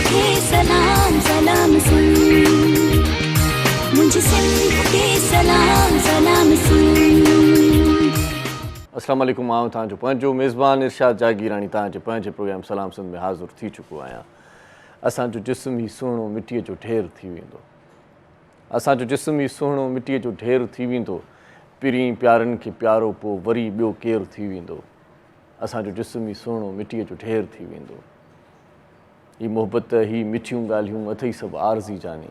खे सलाम सलाम सुन, मुझे सिंध खे सलाम सलाम सुन। अस्सलाम वालेकुम। आऊं तव्हांजो पंहिंजो मेज़बान इरशाद जागीरानी तव्हांजे पंहिंजे प्रोग्राम सलाम सिंध में हाज़िर थी चुको आहियां। असांजो जिस्म ई सुहिणो मिटीअ जो ढेर थी वेंदो, असांजो जिस्म ई सुहिणो मिटीअ जो ढेर थी वेंदो, पिरीं प्यारनि खे प्यारो पोइ वरी ॿियो केरु थी वेंदो। असांजो जिस्म ई सुहिणो मिटीअ जो ढेर थी वेंदो। ही मोहबत ही मिठियूं ॻाल्हियूं अथई सभु आरज़ी जानी,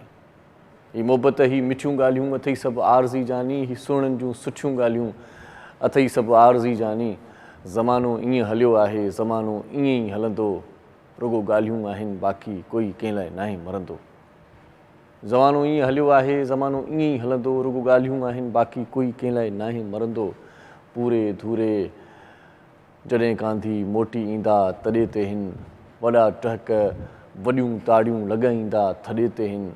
ही मोहबत ही मिठियूं ॻाल्हियूं अथई सभु आरज़ी जानी, ही सुहिणनि जूं सुठियूं ॻाल्हियूं अथई सभु आरज़ी जानी। ज़मानो ईअं हलियो आहे, ज़मानो ईअं ई हलंदो, रुगो ॻाल्हियूं आहिनि बाक़ी कोई कंहिं लाइ नाहे मरंदो। ज़मानो ईअं हलियो आहे, ज़मानो ईअं ई हलंदो, रुगो ॻाल्हियूं आहिनि बाक़ी कोई कंहिं लाइ नाहे मरंदो। पूरे धूरे जॾहिं गांधी मोटी ईंदा तॾे ते हिन, वॾा टहक वॾियूं ताड़ियूं लॻाईंदा थॾे ते हिन।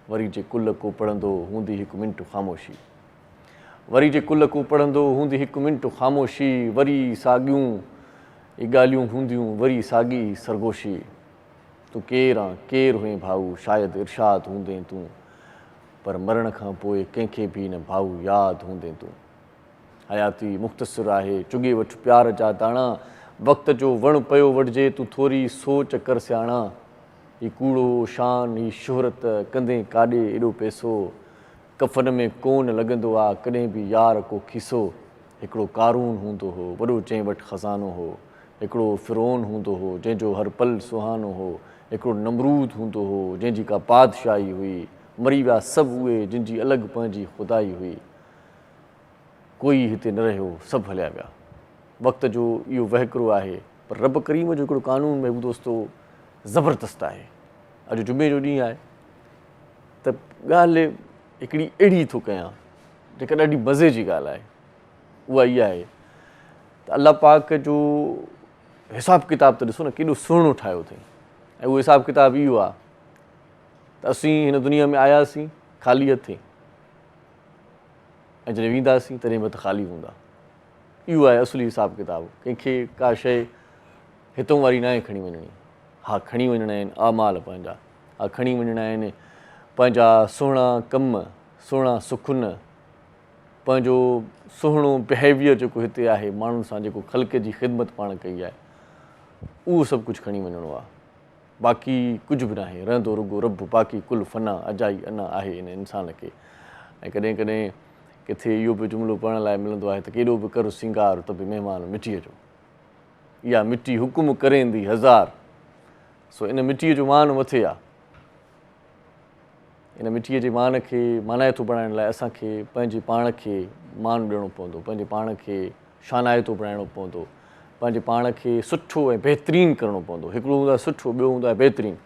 वरी जे कुल को पढ़ंदो हूंदी हिकु मिंट ख़ामोशी, वरी जे कुल को पढ़ंदो हूंदी हिकु मिंट ख़ामोशी। वरी साॻियूं ई ॻाल्हियूं हूंदियूं वरी साॻी सरगोशी। तूं केरु आहीं केरु हुएं भाऊ, शायदि इरशाद हूंदे तूं, पर मरण खां पोइ कंहिंखे बि न भाऊ यादि हूंदे तूं। हयाती मुख़्तसिर आहे, चुगे वठि प्यार जा दाणा, वक़्त जो वणु पियो वठिजे तूं थोरी सोच कर सियाणा। ही कूड़ो शान ही शोहरत कंदे काॾे एॾो पैसो, कफ़न में कोन लॻंदो आहे कॾहिं बि यार को खीसो। हिकिड़ो कारून हूंदो हो वॾो जंहिं वटि ख़ज़ानो हो, हिकिड़ो फ़िरौन हूंदो हो जंहिंजो हर पल सुहानो हो, हिकिड़ो नमरूद हूंदो हो जंहिंजी का बादशाही हुई। मरी विया सभु उहे जिन जी अलॻि पंहिंजी खुदाई हुई, कोई हिते न रहियो सभु हलिया विया। वक़्त जो इहो वहिकिरो आहे, पर रब करीम जो हिकिड़ो कानून महबूब दोस्तो ज़बरदस्त आहे। अॼु जुमे जो ॾींहुं आहे त ॻाल्हि हिकिड़ी अहिड़ी थो कयां जेका ॾाढी मज़े जी ॻाल्हि आहे। उहा इहा आहे त अलाह पाक जो हिसाबु किताबु त ॾिसो न केॾो सुहिणो ठाहियो अथई। ऐं उहो हिसाबु किताबु इहो आहे त असीं हिन दुनिया में आयासीं ख़ाली हथे, ऐं जॾहिं वेंदासीं तॾहिं बि त ख़ाली हूंदा। इहो आहे असुली हिसाबु किताबु। कंहिंखे का शइ हितां वारी नाहे खणी वञणी। हा, खणी वञणा आहिनि आमाल पंहिंजा, हा खणी वञणा आहिनि पंहिंजा सुहिणा कम, सुहिणा सुखुन, पंहिंजो सुहिणो बिहेवियर जेको हिते आहे माण्हुनि सां, जेको ख़ल्क़ जी ख़िदमत पाण कई आहे, उहो सभु कुझु खणी वञिणो आहे। बाक़ी कुझु बि नाहे, रहंदो रुगो रब, बाक़ी कुल फ़ना अजाई अना आहे इन इंसान खे। ऐं कॾहिं कॾहिं किथे इहो बि जुमिलो पढ़ण लाइ मिलंदो आहे त केॾो बि कर सिंगार त बि महिमान मिटीअ जो, इहा मिटी हुकुम करेंदी हज़ार। सो इन मिटीअ जो मान मथे आहे। इन मिटीअ जे मान खे मानाइतो बणाइण लाइ असांखे पंहिंजे पाण खे मान ॾियणो पवंदो, पंहिंजे पाण खे शानाइतो बणाइणो पवंदो, पंहिंजे पाण खे सुठो ऐं बहितरीनु करिणो पवंदो। हिकिड़ो हूंदो आहे सुठो, ॿियो हूंदो आहे बहितरीनु।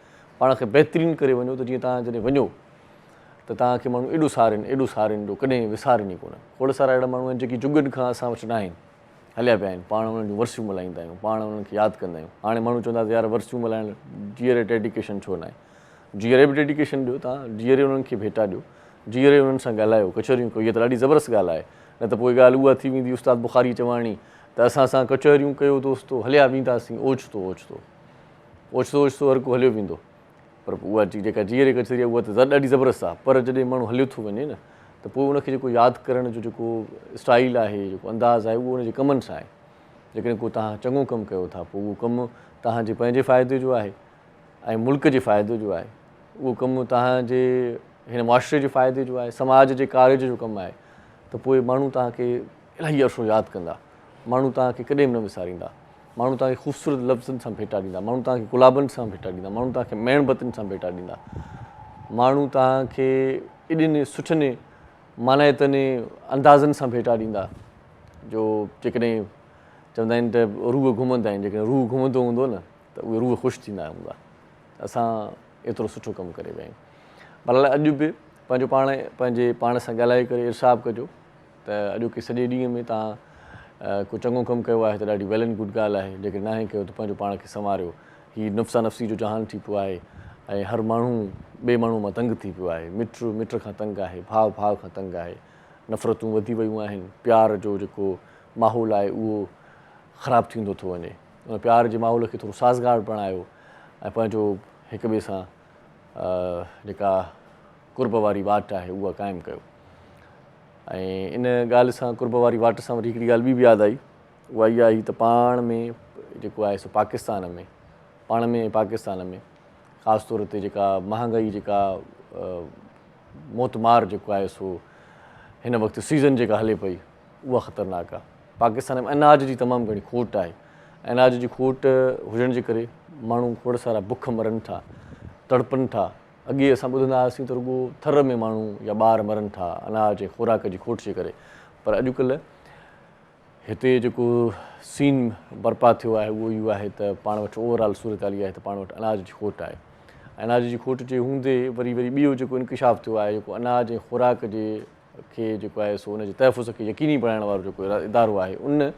पाण खे बहितरीनु करे वञो त जीअं तव्हां जॾहिं वञो त तव्हांखे माण्हू एॾो सारिन जो कॾहिं विसारनि ई कोन। खोड़ सारा अहिड़ा माण्हू आहिनि जेकी जुगनि खां असां वटि न आहिनि, हलिया पिया आहिनि। पाण उन्हनि जूं वरसियूं मल्हाईंदा आहियूं, पाण उन्हनि खे यादि कंदा आहियूं। हाणे माण्हू चवंदा यार वरसियूं मल्हाइण जीअरे डेडिकेशन छो न आहे। जीअरे बि डेडिकेशन ॾियो, तव्हां जीअरे उन्हनि खे भेटा ॾियो, जीअरे उन्हनि सां ॻाल्हायो, कचहरियूं कयो। इहा त ॾाढी ज़बरदस्त ॻाल्हि आहे। न त पोइ ॻाल्हि उहा थी वेंदी उस्ताद बुखारी चवाणी त असां सां कचहरियूं कयो दोस्तो, हलिया वेंदासीं ओचितो ओचितो ओचितो ओचितो हर को हलियो वेंदो। पर उहा जेका जीअरे कचहरी आहे उहा त ॾाढी ज़बरदस्त आहे। पर जॾहिं माण्हू हलियो थो वञे न त पोइ उनखे जेको यादि करण जो जेको स्टाइल आहे, जेको अंदाज़ आहे, उहो उनजे कमनि सां आहे। जेकॾहिं को तव्हां चङो कमु कयो था पोइ उहो कमु तव्हांजे पंहिंजे फ़ाइदे जो आहे ऐं मुल्क जे फ़ाइदे जो आहे। उहो कमु तव्हांजे हिन मुआशिरे जे फ़ाइदे जो आहे, समाज जे कार्य जो कमु आहे, त पोइ माण्हू तव्हांखे इलाही अर्सो यादि कंदा। माण्हू तव्हांखे कॾहिं बि न विसारींदा। माण्हू तव्हांखे ख़ूबसूरत लफ़्ज़नि सां भेटा ॾींदा, माण्हू तव्हांखे गुलाबनि सां भेटा ॾींदा, माण्हू तव्हांखे मेणबतियुनि सां भेटा ॾींदा, माण्हू तव्हांखे एॾनि सुठनि मानाइतनि अंदाज़नि सां भेटा ॾींदा जो जेकॾहिं चवंदा आहिनि त रूह घुमंदा आहिनि। जेकॾहिं रूह घुमंदो हूंदो न त उहे रूह ख़ुशि थींदा हूंदा। असां एतिरो सुठो कमु करे विया आहियूं। भला अॼु बि पंहिंजे पाण सां ॻाल्हाए करे इरसाब कजो त अॼोके सॼे ॾींहं में तव्हां को चङो कमु कयो आहे त ॾाढी वेल एंड गुड ॻाल्हि आहे। जेकॾहिं नाहे कयो त पंहिंजो पाण खे संवारियो। हीअ नफ़्सा नफ़्सी जो जहान थी पियो आहे ऐं हर माण्हू ॿिए माण्हू मां तंग थी पियो आहे। मिट खां तंग आहे, भाउ खां तंग आहे, नफ़रतूं वधी वियूं आहिनि, प्यार जो जेको माहौल आहे उहो ख़राबु थींदो थो वञे। उन प्यार जे माहौल खे थोरो साज़गार बणायो, ऐं पंहिंजो हिक ॿिए सां जेका कुर्ब वारी वाट आहे उहा क़ाइमु कयो। ऐं इन ॻाल्हि सां कुर्ब वारी वाट सां वरी हिकिड़ी ॻाल्हि बि यादि आई, उहा इहा आई त पाण में जेको आहे सो पाकिस्तान में ख़ासि तौर ते जेका महांगाई जेका मोतमार जेको आहे सो हिन वक़्तु सीज़न जेका हले पई उहा ख़तरनाक आहे। पाकिस्तान में अनाज जी तमामु घणी खोट आहे। अनाज जी खोट हुजण जे करे माण्हू खोड़ सारा बुख मरनि था, तड़पनि था। अॻे असां ॿुधंदा हुआसीं त रुॻो थर में माण्हू या ॿार मरनि था अनाज ऐं खुराक जी खोट जे करे, पर अॼुकल्ह हिते जेको सीन बर्पा थियो आहे उहो इहो आहे त पाण वटि ओवरऑल सूरत हाल इहा आहे त पाण वटि अनाज जी खोट आहे। अनाज जी खोट जे हूंदे वरी ॿियो जेको इंकिशाफ़ थियो आहे, जेको अनाज ऐं खुराक जे खे जेको आहे सो हुनजे तहफ़ुज़ खे यकीनी बणाइण वारो जेको इदारो आहे उन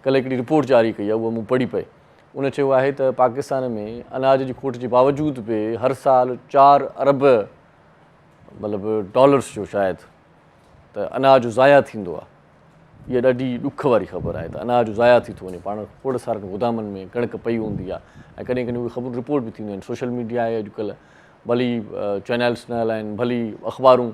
कल्ह हिकिड़ी रिपोर्ट जारी कई आहे, उहा मूं पढ़ी पई। उन चयो आहे त पाकिस्तान में अनाज जी खोट जे बावजूदि बि हर साल 4 अरब मतिलबु डॉलर्स जो शायदि त अनाज ज़ाया थींदो आहे। इहा ॾाढी ॾुख वारी ख़बर आहे त अनाज ज़ाया थी थो वञे। पाण खोड़ सारनि गोदामनि में कणिक पई हूंदी आहे ऐं कॾहिं कॾहिं उहे ख़बरूं रिपोर्ट बि थींदियूं आहिनि। सोशल मीडिया आहे अॼुकल्ह, भली चैनल्स न हलाइनि, भली अख़बारूं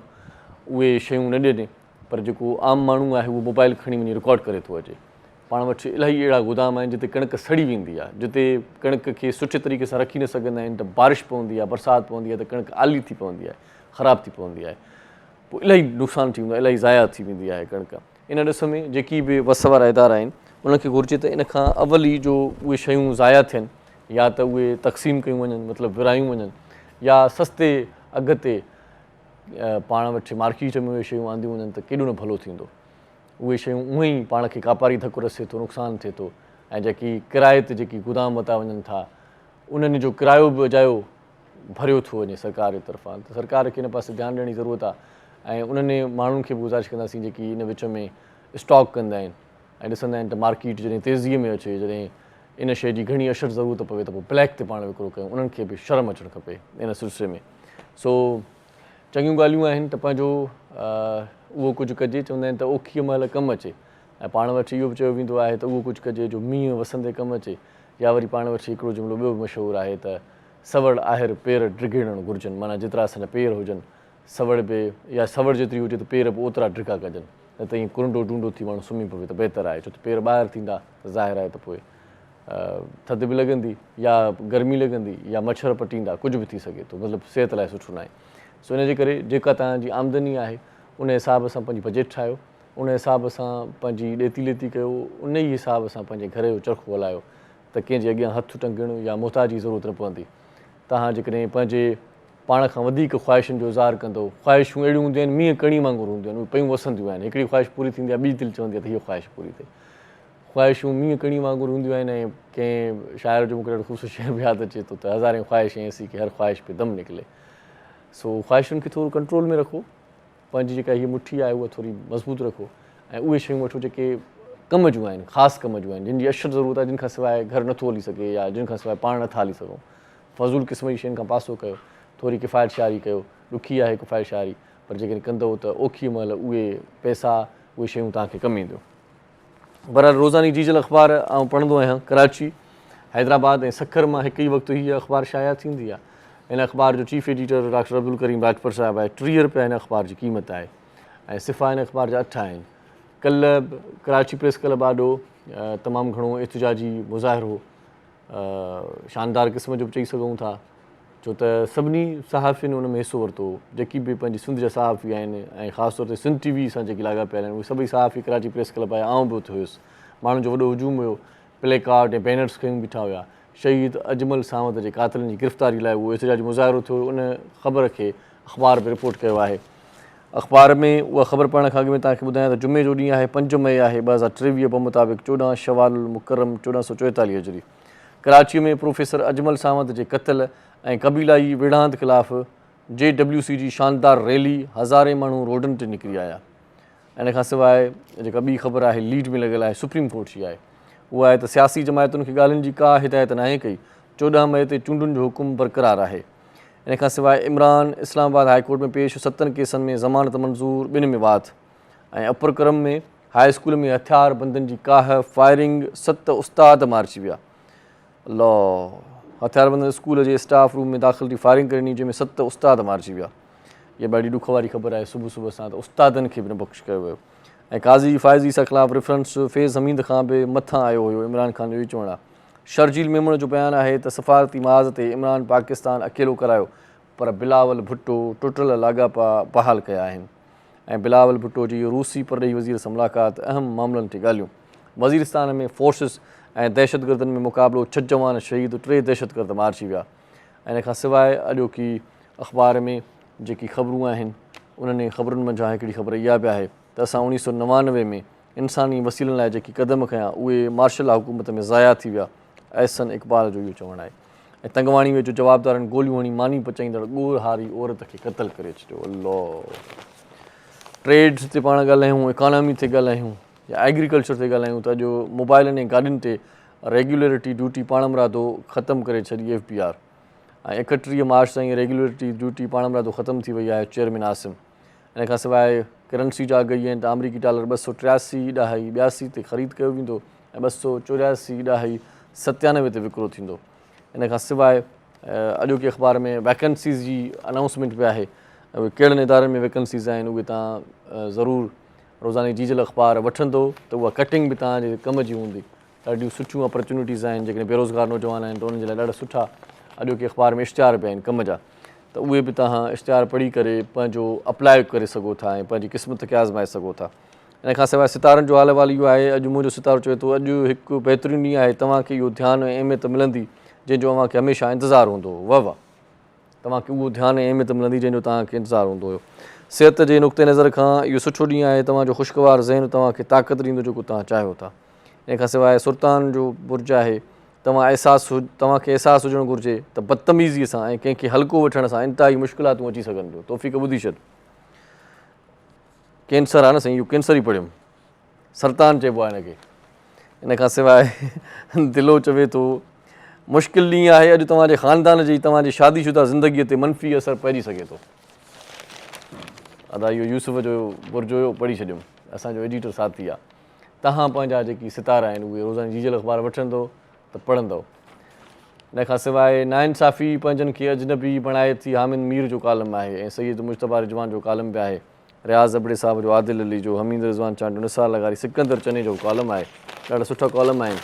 उहे शयूं न ॾियनि, पर जेको आम माण्हू आहे उहो मोबाइल खणी वञी रिकॉर्ड करे थो अचे। पाण वटि इलाही अहिड़ा गोदाम आहिनि जिते कणिक सड़ी वेंदी आहे, जिते कणिक खे सुठे तरीक़े सां रखी न सघंदा आहिनि, त बारिश पवंदी आहे, बरसाति पवंदी आहे त कणिक आली थी पवंदी आहे, ख़राबु थी पवंदी आहे, पोइ इलाही नुक़सानु थी वेंदो आहे, इलाही ज़ाया थी वेंदी आहे कणिक। इन ॾिस में जेकी बि वस वारा इदारा आहिनि उनखे घुरिजे त इन खां अवल ई जो उहे शयूं ज़ाया थियनि या त उहे तक़सीम कयूं वञनि, मतिलबु विरायूं वञनि, या सस्ते अघ ते पाण वटि मार्केट में उहे शयूं आंदियूं वञनि त केॾो न भलो थींदो। उहे शयूं उअं ई पाण खे कापारी धकु रसे थो, नुक़सानु थिए थो। ऐं जेकी किराए ते जेकी गोदाम वता वञनि था उन्हनि जो किरायो बि अजायो भरियो थो वञे सरकार जे तरफ़ां। त सरकार खे इन पासे ध्यानु ॾियण जी ज़रूरत आहे ऐं उन्हनि माण्हुनि खे बि गुज़ारिश कंदासीं जेकी इन विच में स्टॉक कंदा आहिनि ऐं ॾिसंदा आहिनि त मार्केट जॾहिं तेज़ीअ में अचे, जॾहिं इन शइ जी घणी अशर ज़रूरत पवे त पोइ ब्लैक ते पाण विकिरो कयूं, उन्हनि खे बि शर्म अचणु खपे इन सिलसिले में। सो चङियूं ॻाल्हियूं आहिनि त पंहिंजो उहो कुझु कजे। चवंदा आहिनि त ओखीअ महिल कमु अचे, ऐं पाण वटि इहो बि चयो वेंदो आहे त उहो कुझु कजे जो मींहुं वसंदे कमु अचे। या वरी पाण वटि हिकिड़ो जुमिलो ॿियो बि मशहूरु आहे त सवड़ आहिर पेर ड्रिघणु घुरिजनि, माना जेतिरा असांजा पेर हुजनि सवड़ बि या सवड़ जेतिरी हुजे त पेर बि ओतिरा ड्रिघा कजनि, न त ईअं कुंडो डूंडो थी माण्हू सुम्ही पवे त बहितर आहे। छो त पेर ॿाहिरि थींदा त ज़ाहिर आहे त पोइ थधि बि लॻंदी या गर्मी लॻंदी या मच्छर पटींदा, कुझु बि थी सघे थो, मतिलबु सिहत लाइ सुठो न आहे। सो इन जे करे जेका तव्हांजी आमदनी आहे उन हिसाब सां पंहिंजी बजट ठाहियो, उन हिसाब सां पंहिंजी ॾेती लेती कयो, उन ई हिसाब सां पंहिंजे घर जो चरखो हलायो त कंहिंजे अॻियां हथु टंगण या मुहताजी ज़रूरत न पवंदी। तव्हां जेकॾहिं पंहिंजे पाण खां वधीक ख़्वाहिशुनि जो इज़हार कंदो, ख़्वाहिशूं अहिड़ियूं हूंदियूं आहिनि मींहं कणी वांगुरु हूंदियूं आहिनि, उहे पयूं वसंदियूं आहिनि। हिकिड़ी ख़्वाहिश पूरी थींदी आहे, ॿी दिलि चवंदी आहे त हीअ ख़्वाहिश पूरी थिए। ख़्वाहिशूं मींहं कणी वांगुरु हूंदियूं आहिनि ऐं कंहिं शाइर जो मूंखे ॾाढो ख़ूबसूरत शेर बि यादि अचे थो त हज़ारे ख़्वाहिशें ऐसी कि हर ख़्वाहिश पे दम निकिले। सो ख़्वाहिशुनि खे थोरो कंट्रोल में रखो, पंहिंजी जेका हीअ मुठी आहे उहा थोरी मज़बूत रखो ऐं उहे शयूं वठो जेके कम जूं आहिनि, ख़ासि कम जूं आहिनि, जिन जी अशर ज़रूरत आहे, जिन खां सवाइ घर नथो हली सघे या जिन खां सवाइ पाण नथा हली सघूं। फज़ूल क़िस्म जी शयुनि खां पासो कयो, थोरी किफ़ायत शारी कयो। ॾुखी आहे किफ़ायत शारी, पर जेकॾहिं कंदव त ओखीअ महिल उहे पैसा, उहे शयूं तव्हांखे कमु ईंदियूं। बहरहाल रोज़ानी जीजल अख़बार आउं पढ़ंदो आहियां। कराची, हैदराबाद ऐं सखर मां हिकु ई वक़्तु हीअ अख़बार शाया थींदी आहे। इन अख़बार जो chief editor doctor Abdul Karim Rajpar साहिबु आहे। 30 रुपया हिन अख़बार जी क़ीमत आहे ऐं सिफ़ा हिन अख़बार जा 8 आहिनि। कल्ह कराची प्रेस क्लब आॾो तमामु घणो एतिजाजी मुज़ाहिरो, शानदार क़िस्म जो बि चई सघूं था, छो त सभिनी सहाफ़ियुनि उन में हिसो वरितो। जेकी बि पंहिंजी सिंध जा सहाफ़ी आहिनि ऐं ख़ासि तौर ते सिंध TV सां जेकी लाॻापियल आहिनि, उहे सभई सहाफ़ी कराची प्रेस क्लब आहे। आउं बि उते हुयुसि। माण्हुनि जो वॾो हुजूम हुयो, प्ले कार्ड ऐं बैनर्स खयूं बीठा हुया। शहीद अजमल सावंत जे क़ातिलनि जी गिरफ़्तारी लाइ उहो एतिजाजी मुज़ाहिरो थियो। उन ख़बर खे अख़बार बि रिपोर्ट कयो आहे। अख़बार में उहा ख़बर पढ़ण खां अॻु में तव्हांखे ॿुधायां त जुमे जो ॾींहुं आहे 5 मई आहे 2023 मुताबिक़ 14 शवाल मुकरम 1444 हिजरी। कराचीअ में प्रोफेसर अजमल सावंत जे क़त्ल ऐं क़बीलाई विढ़ांत ख़िलाफ़ JWC जी शानदार रैली, हज़ारे माण्हू रोडनि ते निकिरी आया। इन खां सवाइ जेका ॿी ख़बर आहे लीड में लॻियल आहे, सुप्रीम कोर्ट जी आहे। उहा आहे त सियासी जमायतुनि खे ॻाल्हियुनि जी का हिदायत नाहे कई। 14 मई ते चूंडुनि जो हुकुम बरक़रार आहे। इन खां सवाइ इमरान इस्लामाबाद हाई कोर्ट में पेश, 7 केसनि में ज़मानत मंज़ूर, 2 में वाद। ऐं अपर क्रम में हाई स्कूल में हथियार बंदनि जी काह, फायरिंग, 7 उस्ताद मारिजी विया। अल्लाह, हथियारबंद स्कूल जे स्टाफ रूम में दाख़िल थी फायरिंग करणी जंहिंमें 7 उस्ताद मारिजी विया। इहा ॾाढी ॾुख वारी ख़बर आहे सुबुह सुबुह सां त उस्तादनि खे बि न बख़्श कयो वियो। ऐं काज़ी फ़ाइज़ी सां ख़िलाफ़ु रेफरेंस फेज़ हमीद खां बि मथां आयो हुयो। इमरान ख़ान जो इहो चवणु आहे। शर्जील मेमण जो बयानु आहे त सफ़ारती महाज़ ते इमरान पाकिस्तान अकेलो करायो पर बिलावल भुट्टो टुटल लाॻापा बहाल कया आहिनि। ऐं बिलावल भुट्टो जी इहो रूसी परॾेही वज़ीर सां मुलाक़ात अहम मामलनि ते ॻाल्हियूं। वज़ीरिस्तान में फोर्सिस ऐं दहशतगर्दनि में मुक़ाबिलो 6 जवान शहीद 3 दहशतगर्द मारिजी विया। इन खां सवाइ अॼोकी अख़बार में जेकी ख़बरूं आहिनि उन्हनि ख़बरुनि मंझां हिकिड़ी ख़बर इहा बि आहे त असां 1999 में इंसानी वसीलनि लाइ जेकी क़दम खयां उहे मार्शल हुकूमत में ज़ाया थी विया। एहसन इक़बाल जो इहो चवणु आहे। ऐं तंगवाणी में जो जवाबदारनि गोलियूं हणी मानी पचाईंदड़ ॻोड़हारी औरत खे क़तल करे छॾियो। अल्लाह। ट्रेड्स ते पाण ॻाल्हायूं, इकॉनमी ते ॻाल्हायूं या एग्रीकल्चर ते ॻाल्हायूं त अॼु मोबाइलनि ऐं गाॾियुनि ते रेगुलेटरी ड्यूटी पाण मुरादो ख़तमु करे छॾी FBR। ऐं 31 मार्च ताईं रेगुलेटरी ड्यूटी पाण मुरादो ख़तमु थी वई आहे चेयरमैन आसिम। इन खां सवाइ करंसी जा अघ इहे आहिनि त अमरीकी डॉलर 283.82 ते ख़रीद कयो वेंदो ऐं 284.97 ते विकिरो थींदो। इन खां सवाइ अॼोकी अख़बार में वैकेंसीज़ जी अनाउंसमेंट बि आहे। उहे कहिड़नि इदारनि में वैकेंसीज़ आहिनि उहे तव्हां ज़रूरु रोज़ानी जीजल अख़बार वठंदो त उहा कटिंग बि तव्हांजे कम जी हूंदी। ॾाढियूं सुठियूं अपॉर्चुनिटीज़ आहिनि। जेकॾहिं बेरोज़गार नौजवान आहिनि त उन्हनि जे लाइ ॾाढा सुठा अॼोकी अख़बार में इश्तिहार बि आहिनि कम जा। त उहे बि तव्हां इश्तिहार पढ़ी करे पंहिंजो अप्लाई करे सघो था ऐं पंहिंजी क़िस्मत खे आज़माए सघो था। इन खां सवाइ सितारनि जो हाल अहिवाल इहो आहे। अॼु मुंहिंजो सितारो चए थो अॼु हिकु बहितरीनु ॾींहुं आहे। तव्हांखे इहो ध्यानु ऐं अहमियत मिलंदी जंहिंजो अव्हांखे हमेशह इंतज़ारु हूंदो हुओ। वाह वाह। तव्हांखे उहो ध्यानु ऐं अहमियत मिलंदी जंहिंजो तव्हांखे इंतज़ारु हूंदो हुयो। सिहत जे नुक़्ते नज़र खां इहो सुठो ॾींहुं आहे। तव्हांजो ख़ुशगवार ज़हन तव्हांखे ताक़त ॾींदो जेको तव्हां चाहियो था। इन खां सवाइ सुल्तान जो बुर्ज आहे। तव्हांखे अहसासु हुजणु घुरिजे त बदतमीज़ीअ सां ऐं कंहिंखे हल्को वठण सां इंतिहाई मुश्किलातूं अची सघनि थियूं। तौफ़ीक़ ॿुधी छॾ। कैंसर आहे न साईं, इहो कैंसर ई पढ़ियुमि, सरतान चइबो आहे हिनखे। इन खां सवाइ दिलो चवे थो मुश्किल ॾींहुं आहे अॼु तव्हांजे ख़ानदान जी तव्हांजी शादीशुदा ज़िंदगीअ ते मनफ़ी असरु पइजी सघे थो। अदा इहो यूसुफ जो बुर्ज हुयो पढ़ी छॾियुमि। असांजो एडिटर साथी आहे। तव्हां पंहिंजा जेकी सितारा आहिनि उहे रोज़ानी जीजल अख़बार वठंदो त पढ़ंदव। इन खां सवाइ नाइंसाफ़ी पंहिंजनि खे अजनबी बणाए थी हामिद मीर जो कालम आहे ऐं सैयद मुश्तबा रिजवान जो कालम बि आहे। रियाज़ अबड़े साहब जो, आदिल अली जो, हमीद रिज़वान चांड जो, निसार लगारी, सिकंदर चने जो कॉलम आहे। ॾाढा सुठा कॉलम आहिनि।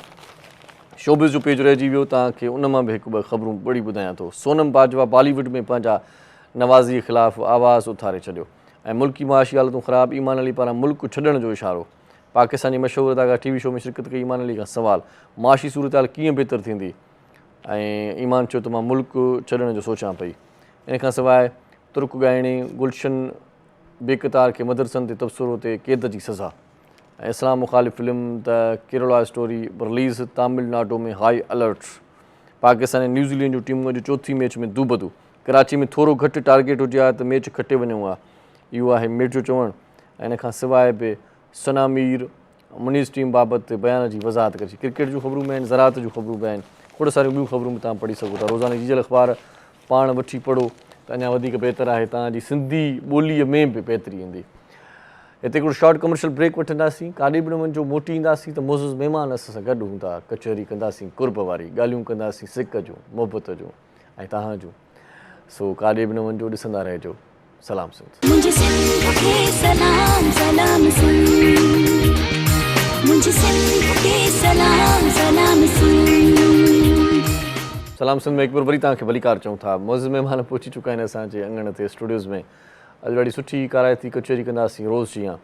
शोबिज़ जो पेज रहिजी वियो। तव्हांखे उन मां बि हिकु ॿ ख़बरूं पढ़ी ॿुधायां थो। सोनम बाजवा बॉलीवुड में पंहिंजा नवाज़ी ख़िलाफ़ु आवाज़ु उथारे छॾियो ऐं मुल्की मुआशी हालतूं ख़राब। ईमान अली पारां मुल्क छॾण जो इशारो। पाकिस्तानी मशहूरु अदाकार TV शो में शिरकत कई ईमान अली खां सवाल मुआशी सूरत हाल कीअं बहितर थींदी ऐं ईमान चयो त मां मुल्क छॾण जो सोचां पई। इन खां सवाइ तुर्क ॻाइणी गुलशन बेक़तार खे मदरसनि ते तबसरो ते क़ैद जी सज़ा ऐं इस्लाम मुख़ालिफ़ film the Kerala story release. Tamil Nadu में हाई अलर्ट। पाकिस्तान ऐं न्यूज़ीलैंड जूं टीमूं अॼु चौथी मैच में दूबदू। कराची में थोरो घटि टारगेट हुजे हा त मैच खटे वञूं हा। इहो आहे मिट जो चवणु। ऐं इन खां सवाइ बि सना मीर मुनीज़ टीम बाबति बयान जी वज़ाहत करे। क्रिकेट जूं ख़बरूं बि आहिनि, ज़राअत जूं ख़बरूं बि आहिनि, खोड़ सारियूं ॿियूं ख़बरूं बि तव्हां पढ़ी सघो था। रोज़ानी जीजल अख़बार पाण वठी पढ़ो त अञा वधीक बहितर आहे। तव्हांजी सिंधी ॿोलीअ में बि बहितरी ईंदी। हिते हिकिड़ो शॉर्ट कमर्शियल ब्रेक वठंदासीं। काॾे बि न वञिजो, मोटी ईंदासीं त मोज़िज़ महिमान असां सां गॾु हूंदा। कचहरी कंदासीं कुर्ब वारी, ॻाल्हियूं कंदासीं सिक जूं, मोहबत जूं ऐं तव्हां जूं। सो काॾे बि न वञिजो, ॾिसंदा रहिजो। सलाम सिंध। मुझे सिंध के सलाम सलाम सिंध। मुझे सिंध के सलाम सलाम सिंध। सलाम सिंध में हिकु बार वरी तव्हांखे भलीकार चऊं था। मोज़िज़ महिमान पहुची चुका आहिनि असांजे अंगण ते स्टूडियोज़ में। अॼु ॾाढी सुठी काराइती कचहरी कंदासीं रोज़ जीअं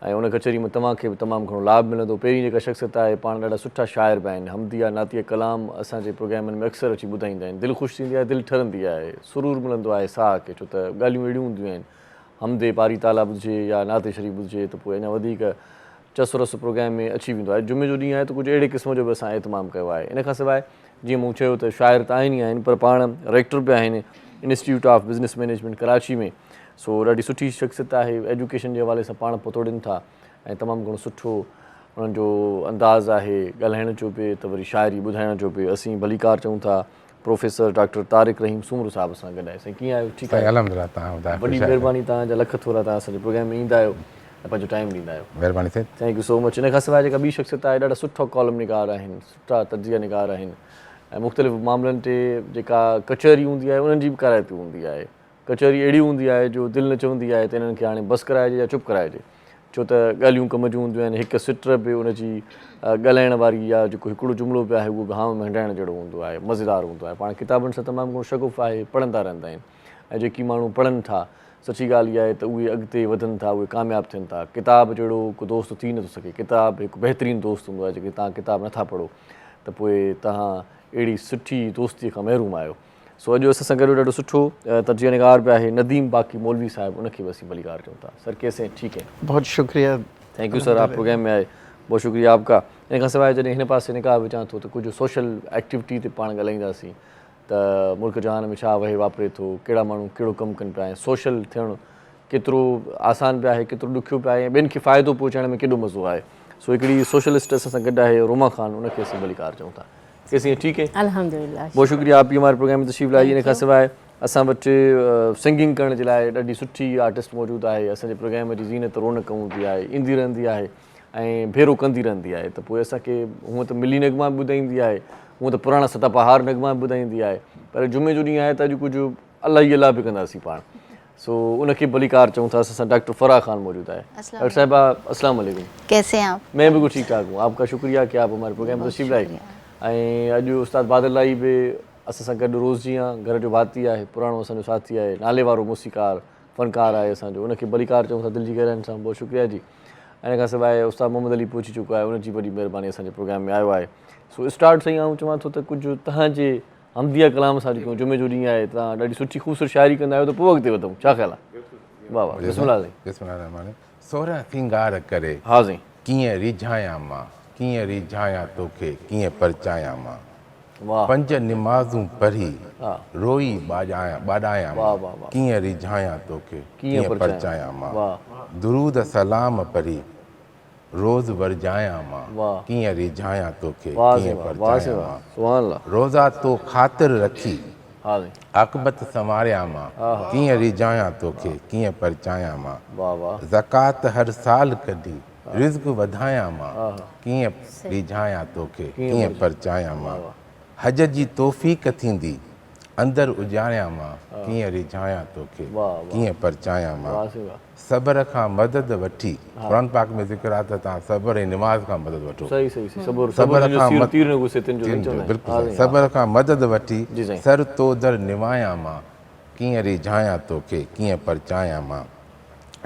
ऐं उन कचहरी में तव्हांखे बि तमामु घणो लाभ मिलंदो। पहिरीं जेका शख़्सियत आहे पाण ॾाढा सुठा शाइर बि आहिनि। हमदिया नातिया कलाम असांजे प्रोग्रामनि में अक्सर अची ॿुधाईंदा आहिनि। दिलि ख़ुशि थींदी आहे, दिलि ठरंदी आहे, सुरूर मिलंदो आहे साह खे। छो त ॻाल्हियूं अहिड़ियूं हूंदियूं आहिनि। हमदे पारी ताला ॿुधिजे या नाते शरीफ़ ॿुधिजे त पोइ अञा वधीक चस रस प्रोग्राम में अची वेंदो आहे। जुमे जो ॾींहुं आहे त कुझु अहिड़े क़िस्म जो बि असां एतमाम कयो आहे। इन खां सवाइ जीअं मूं चयो त शाइर त आहिनि ई आहिनि पर पाण रेक्टर बि आहिनि institute of business management Karachi में। सो ॾाढी सुठी शख़्सियत आहे। एजुकेशन जे हवाले सां पाण पतोड़िन था ऐं तमामु घणो सुठो उन्हनि जो अंदाज़ आहे ॻाल्हाइण जो बि त वरी शाइरी ॿुधाइण जो बि। असीं भलीकार चऊं था प्रोफेसर डॉक्टर तारिक रहीम सूमर साहिब सां गॾु आहे। साईं कीअं आहियो? ठीकु आहे, अल्हम्दुलिल्लाह। तव्हां ॿुधायो? वॾी महिरबानी तव्हांजा, लख थोरा तव्हां असांजे प्रोग्राम में ईंदा आहियो ऐं पंहिंजो टाइम ॾींदा आहियो। महिरबानी थिए। Thank you so much. इन खां सवाइ जेका ॿी शख़्सियत आहे ॾाढा सुठा कॉलम निगार आहिनि, सुठा तजिया निगार आहिनि। ऐं मुख़्तलिफ़ मामलनि ते जेका कचहरी हूंदी आहे उन्हनि जी बि कराइती हूंदी आहे। कचहरी अहिड़ी हूंदी आहे जो दिलि न चवंदी आहे त इन्हनि खे हाणे बसि कराइजे या चुप कराइजे, छो त ॻाल्हियूं कम जूं हूंदियूं आहिनि। हिकु सिट बि उनजी ॻाल्हाइण वारी या जेको हिकिड़ो जुमिलो बि आहे उहो बि हाव में हंडाइण जहिड़ो हूंदो आहे, मज़ेदार हूंदो आहे। पाण किताबनि सां तमामु घणो शगुफ़ आहे, पढ़ंदा रहंदा आहिनि ऐं जेकी माण्हू पढ़नि था सची ॻाल्हि इहा आहे त उहे अॻिते वधनि था, उहे कामयाबु थियनि था। किताब जहिड़ो को दोस्त थी नथो सघे। किताब हिकु बहितरीनु दोस्त हूंदो आहे। जेके तव्हां किताब नथा पढ़ो त पोइ तव्हां अहिड़ी सुठी दोस्तीअ खां महिरूम आहियो। सो अॼु असां सां गॾु ॾाढो सुठो तर्जुमानिगार बि आहे नदीम बाक़ी मौलवी साहिबु, उनखे बि असीं भलीकार चऊं था। सर कैसे हैं? ठीक है, बहुत शुक्रिया। थैंक यू सर, आप प्रोग्राम में आए, बहुत शुक्रिया आपका। इन खां सवाइ जॾहिं हिन पासे निकाह विझां थो त कुझु सोशल एक्टिविटी ते पाण ॻाल्हाईंदासीं त मुल्क जहान में छा वहे वापरे थो, कहिड़ा माण्हू कहिड़ो कमु कनि पिया ऐं सोशल थियणु केतिरो आसान पिया आहे, केतिरो ॾुखियो पिया आहे ऐं ॿियनि खे फ़ाइदो पहुचाइण में केॾो मज़ो आहे। सो हिकिड़ी सोशलिस्ट असां सां गॾु आहे रोमा ख़ान, उनखे असीं भलीकार चऊं था। कैसे हैं? ठीक है, अल्हम्दुलिल्लाह, बहुत शुक्रिया आप भी हमारे प्रोग्राम में तशरीफ़ लाई। इन खां सवाइ असां वटि सिंगिंग करण जे लाइ ॾाढी सुठी आर्टिस्ट मौजूदु आहे। असांजे प्रोग्राम जी ज़ीनत रौनक हूंदी आहे, ईंदी रहंदी आहे ऐं भेरो कंदी रहंदी आहे। त पोइ असांखे हूअं त मिली नगमा बि ॿुधाईंदी आहे, हूअं त पुराणा सदाबहार नगमा बि ॿुधाईंदी आहे, पर जुमे जो ॾींहुं आहे त अॼु कुझु अलाह ई अलाह बि कंदासीं पाण। सो उनखे भलीकार चऊं था। असां सां डॉक्टर फराह खान मौजूद है। डॉक्टर साहिबा अस्सलाम वालेकुम। कैसे हैं आप? मैं बिल्कुल ठीक ठाक हूँ। आपका शुक्रिया कि आप हमारे प्रोग्राम में तशरीफ़ लाई। ऐं अॼु उस्ताद बादल लाई बि असां सां गॾु रोज़ जीअं घर जो भाती आहे, पुराणो असांजो साथी आहे, नाले वारो मूसीकार फ़नकार आहे असांजो, उनखे भलीकार चऊं था दिलि जी गहराइनि सां। बहुत शुक्रिया जी। इन खां सवाइ उस्ताद मोहम्मद अली पहुची चुको आहे, उनजी वॾी महिरबानी असांजे प्रोग्राम में आयो आहे। सो स्टार्ट सां ई आऊं चवां थो त कुझु तव्हांजे हमदिया कलाम सां जेको जुमे जो ॾींहुं आहे, तव्हां ॾाढी सुठी ख़ूबसूरत शाइरी कंदा आहियो, त पोइ अॻिते वधूं, छा ख़्यालु आहे? वाह वाह, बिस्मिल्लाह। सोरहं सिंगार करे हा साईं। कीअं रिझायां मां, कीअं रिझायां तोखे, कीअं परचायां मां। वाह। पंज निमाज़ूं पढ़ी हा। रोई बाॼायां बाॾायां वाह मां, वाह वाह। कीअं रिझायां तोखे, कीअं कीअं परचायां मां। वाह। दुरूद सलाम पढ़ी रोज़ वरजायां मां, वाह। कीअं रिझायां तोखे, वाह से कीअं वाह, वाह से परचायां वाह, मां। सुभान अल्लाह। रोज़ा तो ख़ातिर रखी हा साईं। आक़िबत संवारियां मां, कीअं रिझायां तोखे, कीअं परचायां मां। वाह वाह। ज़कात हर साल कढी रिज़्क़ वधायां मां, कीअं रिझायां तोखे, कीअं परचायां मां। हज जी तौफ़ीक़ थींदी अंदरि उजायां मां, कीअं रिझायां तोखे, कीअं परचायां मां। वाह से वाह। सब्र खां मदद वठी, क़ुरान पाक में ज़िक्र आहे त तव्हां सब्र ऐं निमाज़ खां मदद वठो। सही सही सही। सब्र खां बिल्कुल सब्र खां मदद वठी जी साईं। सर तोदर निवायां मां, कीअं रिझायां तोखे, कीअं परचायां मां।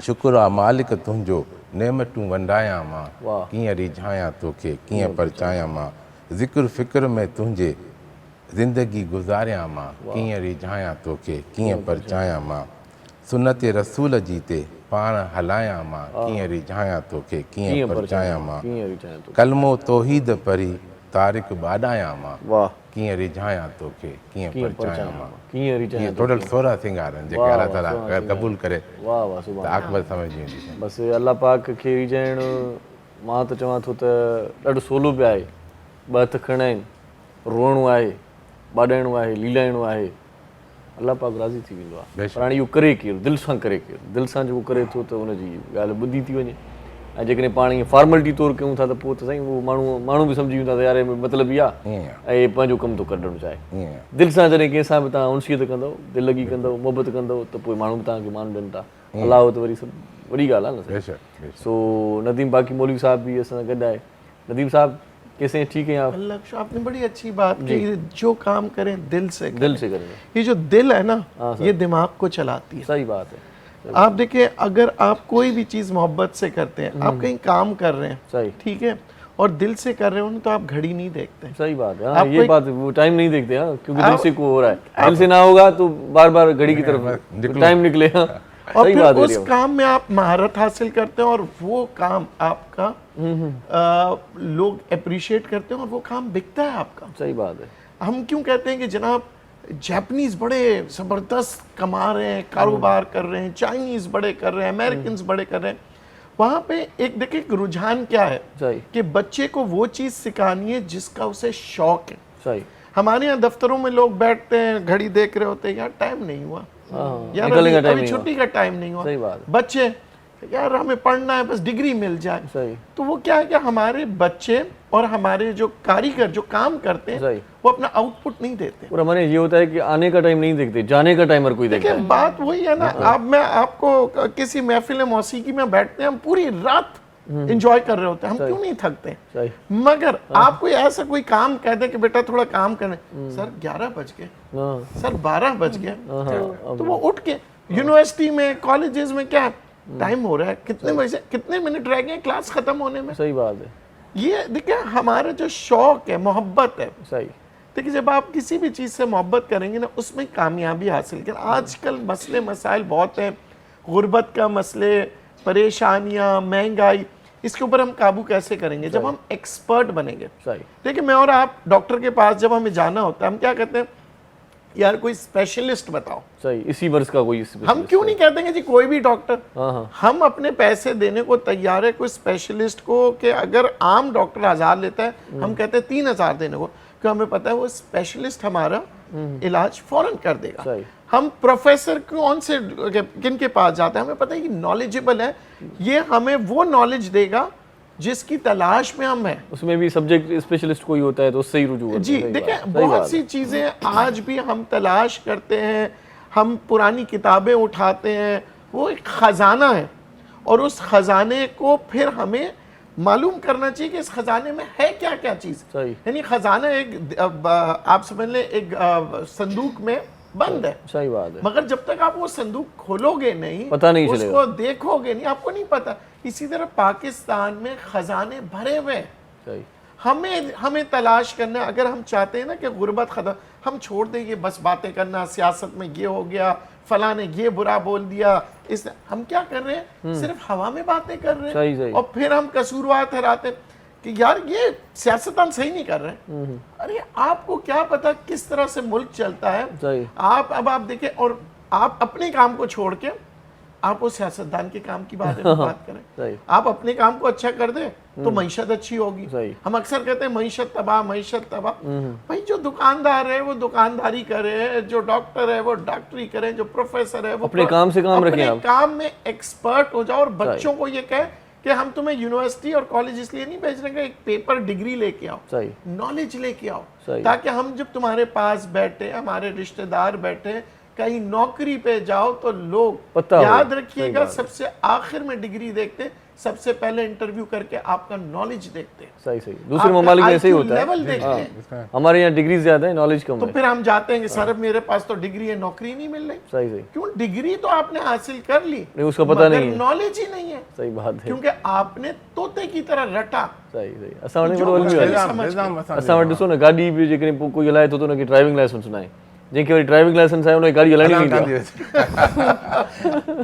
शुक्र आहे मालिक तुंहिंजो नेमतूं वंडायां मां, कीअं रिझायां तोखे, कीअं परचायां मां। ज़िक्र फ़िक्र में तुंहिंजे ज़िंदगी गुज़ारियां मां, कीअं रिझायां तोखे, कीअं परचायां मां। सुनत रसूल जी ते पाण हलायां मां, कीअं रिझायां तोखे, कीअं परचायां मां। कलमो तौहीद पढ़ी तारिक बाॾायां मां, कीअं रिझायां तोखे, कीअं परचायां मां। कीअं टोटल 16 सिंगार आहिनि जेके अल्लाह ताला अगरि क़बूल करे त आक़िबत समझ ईंदी। बसि अल्लाह पाक खे रिझाइणु मां त चवां थो त ॾाढो सवलो बि आहे। ॿ हथ खणणा आहिनि, रोइणो आहे, ॿाॾाइणो आहे, लीलाइणो आहे, अल्लाह पाक राज़ी थी वेंदो आहे। पर हाणे इहो करे केरु? दिलि सां करे केरु? दिलि सां जेको करे थो त हुनजी ॻाल्हि ॿुधी थी वञे। ऐं जेकॾहिं पाण ईअं फॉर्मेलिटी तौरु कयूं था त पोइ त साईं उहो माण्हू बि सम्झी वेंदा त यार मतिलबु इहा ऐं पंहिंजो कमु थो कढणु चाहे। दिलि सां जॾहिं कंहिंसां बि तव्हां उनसियत कंदव, दिलि लॻी कंदव, मोहबत कंदव त पोइ माण्हू बि तव्हांखे मान ॾियनि था। अलाह त वरी सभु वॾी ॻाल्हि आहे न। सो नदीम बाक़ी मौलवी साहब भी असां सां गॾु आहे। नदीम साहब कैसे हैं? ठीक है आप? अल्लाह, आपने बड़ी अच्छी बात की, जो काम करें दिल से करें। दिल से करें। ये जो दिल है ना, ये दिमाग को चलाती है। सही बात है। आप देखिए, अगर आप कोई भी चीज़ मोहब्बत से करते हैं, आप कहीं काम कर रहे हैं, सही, ठीक है, और दिल से कर रहे हो तो आप घड़ी नहीं देखते। सही बात है। हाँ, ये बात वो टाइम नहीं देखते। हाँ, क्योंकि दिल से को हो रहा है। दिल से ना होगा तो बार बार घड़ी की तरफ टाइम निकले। हाँ, और फिर उस काम में आप महारत हासिल करते हैं और वो काम आपका लोग अप्रिशिएट करते हैं और वो काम बिकता है आपका। सही बात है। हम क्यों कहते हैं कि जनाब जापानीज बड़े ज़बरदस्त कमा रहे हैं, कारोबार कर रहे हैं, चाइनीज़ बड़े कर रहे हैं, अमेरिकन बड़े कर रहे हैं। वहाँ पे एक देखिए रुझान क्या है कि बच्चे को वो चीज़ सिखानी है जिसका उसे शौक है। सही। हमारे यहाँ दफ्तरों में लोग बैठते हैं, घड़ी देख रहे होते हैं, यार टाइम नहीं हुआ, यार अभी छुट्टी का टाइम नहीं हुआ। सही बात है। बच्चे यार हमें पढ़ना है, बस डिग्री मिल जाए। सही। तो वो क्या है कि हमारे बच्चे और हमारे जो कारीगर जो काम करते हैं सही। वो अपना आउटपुट नहीं देते। और हमारे ये होता है कि आने का टाइम नहीं देखते, जाने का टाइम हर कोई देखता देखिए है। बात वही है ना, अब मैं आपको किसी महफिल मौसीकी में बैठते हैं, हम पूरी रात एंजॉय कर रहे होते हैं, हम क्यों नहीं थकते? सही। मगर आप कोई ऐसा कोई काम कह दे कि बेटा थोड़ा काम करने, सर 11 बज गए, हाँ सर 12 बज गए, तो वो उठ के यूनिवर्सिटी में कॉलेजेस में क्या टाइम हो रहा है, कितने बजे, कितने मिनट रह गए क्लास खत्म होने में। सही बात है। ये देखिए हमारा जो शौक है, मोहब्बत है, सही। देखिए जब आप किसी भी चीज़ से मोहब्बत करेंगे ना उसमें कामयाबी हासिल करें। आजकल मसले मसाइल बहुत हैं, गुर्बत का मसले, परेशानियां, महंगाई, इसके ऊपर हम काबू कैसे करेंगे? जब हम एक्सपर्ट बनेंगे। सही। देखिए मैं और आप डॉक्टर के पास जब हमें जाना होता है, हम क्या कहते हैं, यार कोई स्पेशलिस्ट बताओ। सही। इसी वर्ष का कोई हम क्यों नहीं कहते हैं कि जी कोई भी डॉक्टर, हाँ। हम अपने पैसे देने को तैयार है कोई स्पेशलिस्ट को, कि अगर आम डॉक्टर 1000 लेता है, हम कहते हैं 3000 देने को, क्योंकि हमें पता है वो स्पेशलिस्ट हमारा इलाज फौरन कर देगा। सही। हम प्रोफेसर कौन से किन के पास जाते हैं, हमें पता है कि नॉलेजेबल है, ये हमें वो नॉलेज देगा जिसकी तलाश में हम हैं। उसमें भी सब्जेक्ट स्पेशलिस्ट कोई होता है तो उससे ही रुजू होता है। जी सही देखिए बात है। सही बहुत बात सी है। चीज़ें आज भी हम तलाश करते हैं, हम पुरानी किताबें उठाते हैं, वो एक ख़जाना है, और उस ख़जाने को फिर हमें मालूम करना चाहिए कि इस खजाने में है क्या क्या चीज़। सही। यानी खजाना एक आप समझ लें एक संदूक में बंद है, सही बात है। मगर जब तक आप वो संदूक खोलोगे नहीं, पता नहीं उसको चलेगा। देखोगे नहीं, आपको नहीं पता। इसी तरह पाकिस्तान में खजाने भरे हुए हैं, सही। हमें तलाश करना है। अगर हम चाहते हैं ना कि गुर्बत खत्म, हम छोड़ दें ये बस बातें करना, सियासत में ये हो गया, फला ने ये बुरा बोल दिया, इस हम क्या कर रहे हैं, सिर्फ हवा में बातें कर रहे हैं। सही, सही। और फिर हम कसूरवार ठहराते हैं कि यार ये सियासतदान सही नहीं कर रहे हैं। अरे आपको क्या पता किस तरह से मुल्क चलता है। सही। आप देखिए, और आप अपने काम को छोड़ के आप वो सियासतदान के काम की बात करें। सही। आप अपने काम को अच्छा कर दें तो मईशत अच्छी होगी। सही। हम अक्सर कहते हैं मईशत तबाह, मईशत तबाह। भाई जो दुकानदार है वो दुकानदारी करे, जो डॉक्टर है वो डॉक्टरी करे, जो प्रोफेसर है वो अपने काम से काम रखें। अपने काम में एक्सपर्ट हो जाओ, और बच्चों को ये कहे कि हम तुम्हें यूनिवर्सिटी और कॉलेज इसलिए नहीं भेज रहे, एक पेपर डिग्री लेके आओ, सही। नॉलेज लेके आओ, सही। ताकि हम जब तुम्हारे पास बैठे, हमारे रिश्तेदार बैठे, कहीं नौकरी पे जाओ तो लोग पता याद हो। रखिएगा सबसे आखिर में डिग्री देखते, सबसे पहले इंटरव्यू करके आपका नॉलेज देखते हैं। सही। सही। दूसरे ममालिक में ऐसे ही होता है। लेवल देखते हैं। हमारे यहाँ डिग्री ज्यादा है, नॉलेज कम तो है। फिर हम जाते हैं कि सर मेरे पास तो डिग्री है, नौकरी नहीं मिल रही। सही। सही। क्यों? डिग्री तो आपने हासिल कर ली, नहीं, उसका पता नहीं है। नॉलेज ही नहीं है। सही बात है। क्योंकि आपने तोते की तरह रटा। सही। सही। असां वटि जो वॾो कुछ हलियो आहे। करे समझ के। असां वटि ॾिसो न, गाॾी बि जेकॾहिं कोई हलाए थो त हुनखे ड्राइविंग लाइसेंस न आहे, जंहिंखे वरी ड्राइविंग लाइसेंस आहे हुनखे गाॾी हलाइणी न ईंदी आहे।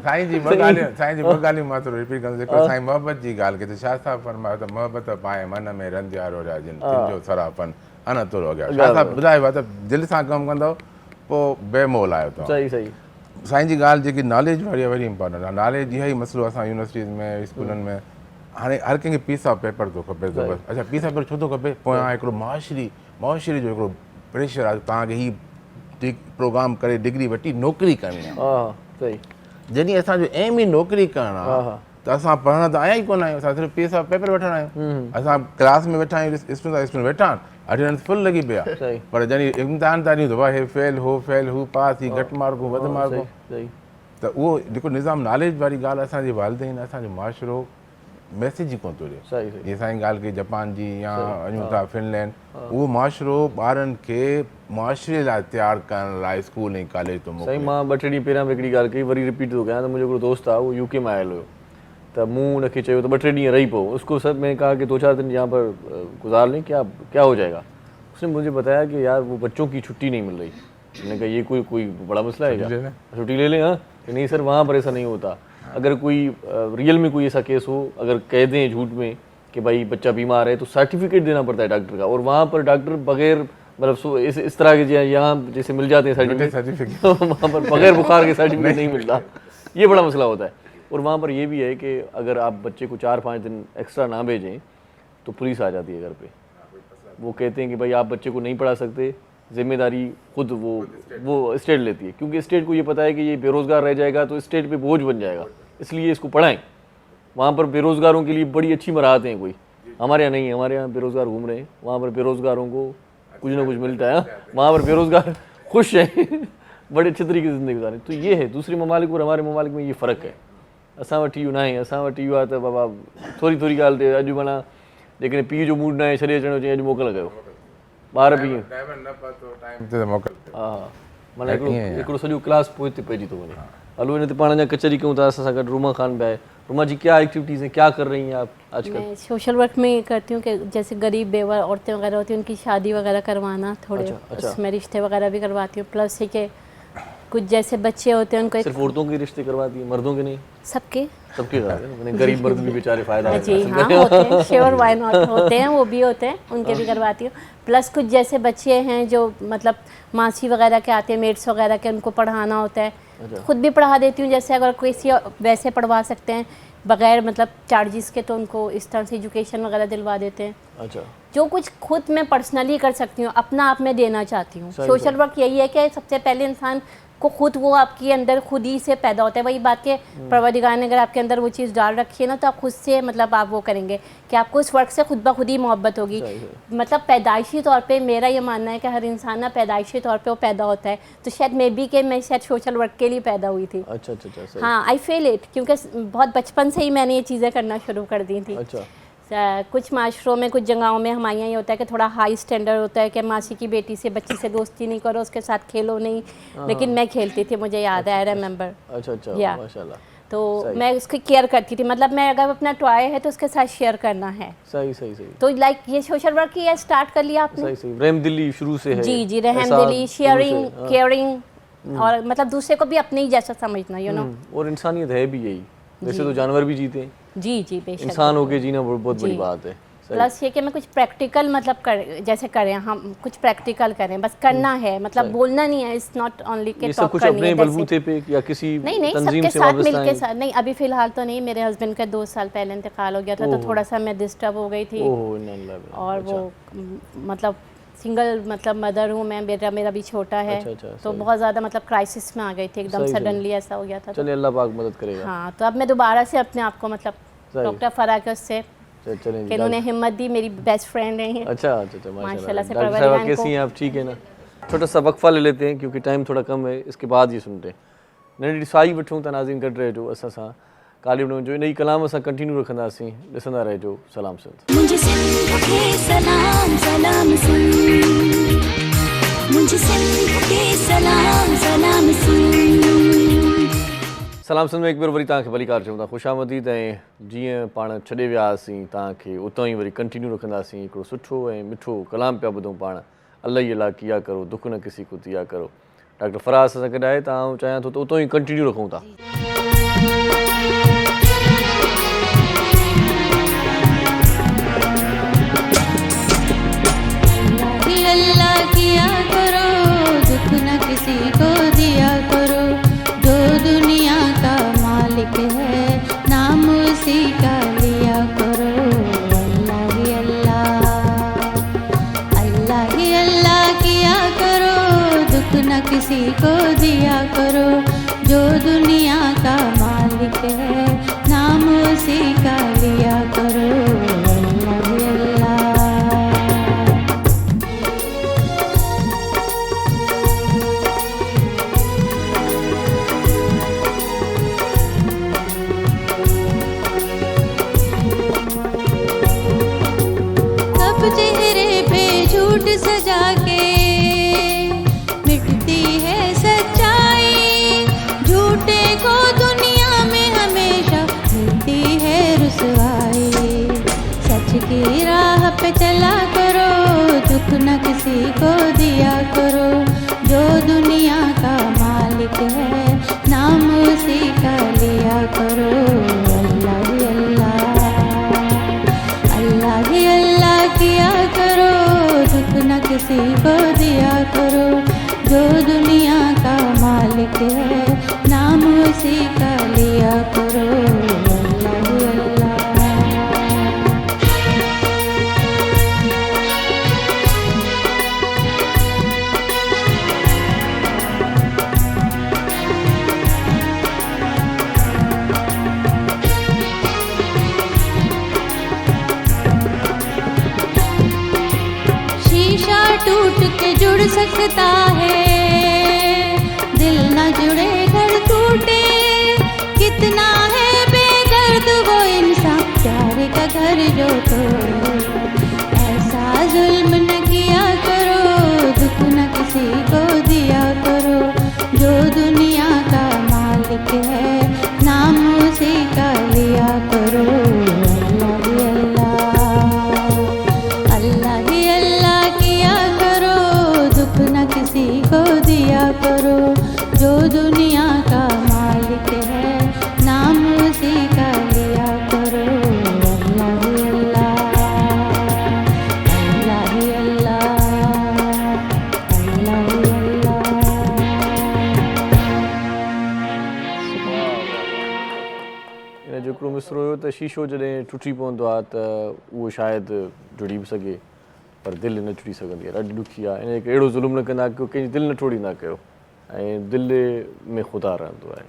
साईं जी ॿ ॻाल्हियूं मां थोरो रिपीट कंदुसि। हिकिड़ो साईं मोहबत जी ॻाल्हि कई त छा था फरमायो त मोहबत पाए मन में रंधियारो राजन तुंहिंजो सरापन अन तुर हो गया। छा था ॿुधायो आहे त दिलि सां कमु कंदव पोइ बेमोल आयो अथव। सही। सही। साईं जी ॻाल्हि जेकी नॉलेज वारी आहे, वेरी इंपॉर्टेंट आहे। नॉलेज इहा ई मसइलो असां यूनिवर्सिटीज़ में, स्कूलनि में, हाणे हर कंहिंखे पीस ऑफ पेपर थो खपे। बसि अच्छा पीस ऑफ पेपर छो थो खपे? पोयां हिकिड़ो मुआशिरी जो हिकिड़ो प्रेशर आहे, तव्हांखे ही प्रोग्राम करे डिग्री वठी नौकिरी करणी आहे। हा। सही। जॾहिं असांजो एम ई नौकिरी करणु आहे त असां पढ़ण त आया ई कोन आहियूं, असां सिर्फ़ु पीस ऑफ पेपर वठणु आहियूं। असां क्लास में वेठा आहियूं, स्टूडेंट वेठा आहिनि, अटेंडेंस फुल लॻी पिया, पर जॾहिं इम्तिहान था ॾियूं त भाई हे फेल, हो फेल, हू पास, ही घटि मार्कूं, वधि मार्कूं। त उहो जेको निज़ाम नॉलेज वारी ॻाल्हि, असांजे वालिदैन, असांजो मुआशिरो मैसेज ई कोन थो ॾिए। सही। जीअं साईं ॻाल्हि कई जापान जी या वञूं था फिनलैंड, उहो मुआशिरो ॿारनि खे मुआशिरे लाइ तयारु करण लाइ स्कूल ऐं कॉलेज थो मोकिले। साईं मां 2-3 ॾींहं पहिरियां हिकिड़ी ॻाल्हि कई, वरी रिपीट थो कयां त मुंहिंजो हिकिड़ो दोस्त आहे, उहो यूके में आयल हुयो, त मूं हुनखे चयो त 2-3 ॾींहं रही पोइ, उसको सब मैंने कहा कि 2-4 दिन यहाँ पर गुजार लें, क्या हो जाएगा। उसने मुझे बताया कि यार वो बच्चों की छुट्टी नहीं मिल रही। मैंने कहा ये कोई बड़ा मसला है क्या, छुट्टी ले लें? हाँ कि नहीं सर, वहाँ पर ऐसा नहीं होता। अगर कोई रियल में कोई ऐसा केस हो, अगर कह दें झूठ में कि भाई बच्चा बीमार है, तो सर्टिफिकेट देना पड़ता है डॉक्टर का, और वहाँ पर डॉक्टर बगैर मतलब इस तरह के यहाँ जैसे मिल जाते हैं सर्टिफिकेट, वहाँ पर बगैर बुखार के सर्टिफिकेट नहीं मिलता। ये बड़ा मसला होता है। और वहाँ पर ये भी है कि अगर आप बच्चे को 4-5 दिन एक्स्ट्रा ना भेजें तो पुलिस आ जाती है घर पे। वो कहते हैं कि भाई आप बच्चे को नहीं पढ़ा सकते, जिम्मेदारी खुद वो स्टेट लेती है, क्योंकि स्टेट को ये पता है कि ये बेरोज़गार रह जाएगा तो स्टेट पे बोझ बन जाएगा, इसलिए इसको पढ़ाएं। वहाँ पर बेरोज़गारों के लिए बड़ी अच्छी मराहतें हैं कोई, हमारे यहाँ नहीं है। हमारे यहाँ बेरोज़गार घूम रहे हैं, वहाँ पर बेरोज़गारों को कुछ ना कुछ मिलता है, वहाँ पर बेरोज़गार खुश हैं बड़े अच्छे तरीके से ज़िंदगी गुजारें। तो ये है दूसरे ममालिक और हमारे ममालिक में ये फ़र्क़ु है। असां वटि इहो न आहे, असां वटि इहो आहे त बाबा थोरी थोरी ॻाल्हि ते अॼु माना जेकॾहिं पीउ जो मूड न आहे छॾे अचणो चई अॼु मोकल कयो, ॿार बि ईअं हा माना हिकिड़ो सॼो क्लास पोइ हिते पइजी थो वञे। हलो हिन ते पाण अञा कचहरी कयूं था, असां सां गॾु रुमा ख़ान बि आहे। रुमा जी क्या एक्टिविटीज़ हैं, क्या कर रही हैं आप आजकल? मैं सोशल वर्क में ये करती हूँ कि जैसे गरीब बेवा औरतें वगैरह होती हैं उनकी शादी वगैरह करवाना, थोड़े अच्छा। उसमें रिश्ते वगैरह भी करवाती हूँ। प्लस ये कि कुछ जैसे बच्चे होते हैं उनको सिर्फ औरतों के रिश्ते करवाती है, मर्दों के नहीं? सबके मैंने गरीब मर्द भी बेचारे फायदा जी हाँ होते हैं, श्योर वाई नॉट होते हैं, वो भी होते हैं, उनके भी करवाती हूँ। प्लस कुछ जैसे बच्चे हैं जो मतलब मासी वगैरह के आते हैं, मेट्स वगैरह के, उनको पढ़ाना होता है, खुद भी पढ़ा देती हूँ। जैसे अगर किसी वैसे पढ़वा सकते हैं बगैर मतलब चार्जेस के, तो उनको इस तरह से एजुकेशन वगैरह दिलवा देते हैं। अच्छा, जो कुछ खुद मैं पर्सनली कर सकती हूँ, अपना आप में देना चाहती हूँ। सोशल वर्क यही है कि सबसे पहले इंसान को खुद वो आपके अंदर खुद ही से पैदा होता है। वही बात के परवरदिगार ने अगर आपके अंदर वो चीज़ डाल रखी है ना, तो आप खुद से मतलब आप वो करेंगे कि आपको इस वर्क से खुद ब खुद ही मोहब्बत होगी। मतलब पैदाइशी तौर पे मेरा ये मानना है कि हर इंसान ना पैदाइशी तौर पे वो पैदा होता है। तो शायद मैं शायद सोशल वर्क के लिए पैदा हुई थी। अच्छा हाँ, आई फील इट, क्योंकि बहुत बचपन से ही मैंने ये चीज़ें करना शुरू कर दी थी। अच्छा, कुछ माशरों में, कुछ जगहों में हमारे यहाँ ये होता है कि थोड़ा हाई स्टैंडर्ड होता है कि मासी की बेटी से, बच्ची से दोस्ती नहीं करो, उसके साथ खेलो नहीं। लेकिन मैं खेलती थी, मुझे याद है, आई रिमेंबर। अच्छा या माशाल्लाह। तो मैं उसकी केयर करती थी, मतलब मैं अगर अपना टॉय है तो उसके साथ शेयर करना है। सही। तो लाइक ये सोशल वर्क ही स्टार्ट कर लिया आपने? सही रहमदिली शुरू से है। जी, रहमदिली, शेयरिंग, केयरिंग, और मतलब दूसरे को भी अपने ही जैसा समझना, यू नो। और इंसानियत है भी यही, वैसे तो जानवर भी जीते हैं, जी बेशक, इंसान होके जीना बहुत बड़ी बात है। प्लस ये कि मैं कुछ प्रैक्टिकल मतलब जैसे करें, हम कुछ प्रैक्टिकल करें, बस करना है, मतलब बोलना नहीं है। इट्स नॉट ओनली के टॉक करनी है। अपने बलबूते पे या किसी नहीं तंजीम सबके से साथ वाबस्ता मिलके साथ नहीं। अभी फिलहाल तो नहीं, मेरे हस्बैंड का 2 साल पहले इंतकाल हो गया था, तो थोड़ा सा मैं डिस्टर्ब हो गई थी। और वो मतलब सिंगल मतलब मदर हूँ मैं, मेरा भी छोटा है। तो बहुत ज़्यादा मतलब क्राइसिस में आ गई थी, एकदम सडनली ऐसा हो गया था। चलिए अल्लाह पाक मदद करेगा। हाँ, तो अब मैं दोबारा से अपने आप को मतलब डॉक्टर फरा के उससे कि इन्होंने हिम्मत दी, मेरी बेस्ट फ्रेंड है। अच्छा माशाल्लाह से। डॉक्टर साहब कैसी हैं आप, ठीक है ना? छोटा सा वक्फा ले लेते हैं क्योंकि टाइम थोड़ा कम है, इसके बाद ये सुनते हैं। नंढड़ी साई वठूं था नाज़रीन, गॾु रहिजो असां सां, कालिब जो नई कलाम असां कंटिन्यू रखंदासीं, ॾिसंदा रहिजो। सलाम सिंध। मुझे सिंध के सलाम सलाम सिंध, मुझे सिंध के सलाम सलाम सिंध। सलाम सिंध में हिकु भेरो वरी तव्हांखे भलीकार चऊं था, ख़ुशि आमदीद। ऐं जीअं पाण छॾे वियासीं तव्हांखे, उतां ई वरी कंटिन्यू रखंदासीं। हिकिड़ो सुठो ऐं मिठो कलाम पिया ॿुधूं पाण, अल्लाह ई अला किया करो, दुख न किसी को दिया करो। डॉक्टर फराज़ सां गॾु आहे, तव्हां चाहियां थो त उतां ई कंटिन्यू रखूं था। अल्लाह किया करो, दुख न किसी को दिया करो, जो दुनिया का मालिक है नाम उसी का लिया करो। अल्लाह ही अल्लाह किया करो, दुख न किसी को दिया करो, जो दुनिया का मालिक है नाम उसी का लिया करो। सजा के मिटती है सच्चाई, झूठे को दुनिया में हमेशा मिलती है रुसवाई। सच की राह पे चला करो, दुख न किसी को दिया करो, जो दुनिया का मालिक है नाम उसी का लिया करो। अल्लाह ही अल्लाह किया करो, दुख न किसी को दिया करो, जो दुनिया का मालिक है नाम उसी का लिया करो। जुड़ सकता है, दिल न जुड़े घर टूटे, कितना है बेदर्द वो इंसान प्यार का घर जो तोड़े। ऐसा जुल्म न किया करो, दुख न किसी को दिया करो, जो दुनिया का मालिक है नाम उसी का लिया करो। अल्लाह ही अल्लाह किया करो, दुख न किसी को दिया करो, जो दुनिया का मालिक है नाम उसी का लिया करो। अल्लाह ही अल्लाह, अल्लाह ही इन जो हिकिड़ो मिसरो हुयो त शीशो जॾहिं टुटी पवंदो आहे त उहो शायदि जुड़ी बि सघे पर दिलि न जुड़ी सघंदी आहे, ॾाढी ॾुखी आहे। इन हिकु अहिड़ो ज़ुल्म न कंदा कयो, कंहिंजी दिलि न टोड़ींदा कयो, ऐं दिलि में ख़ुदा रहंदो आहे,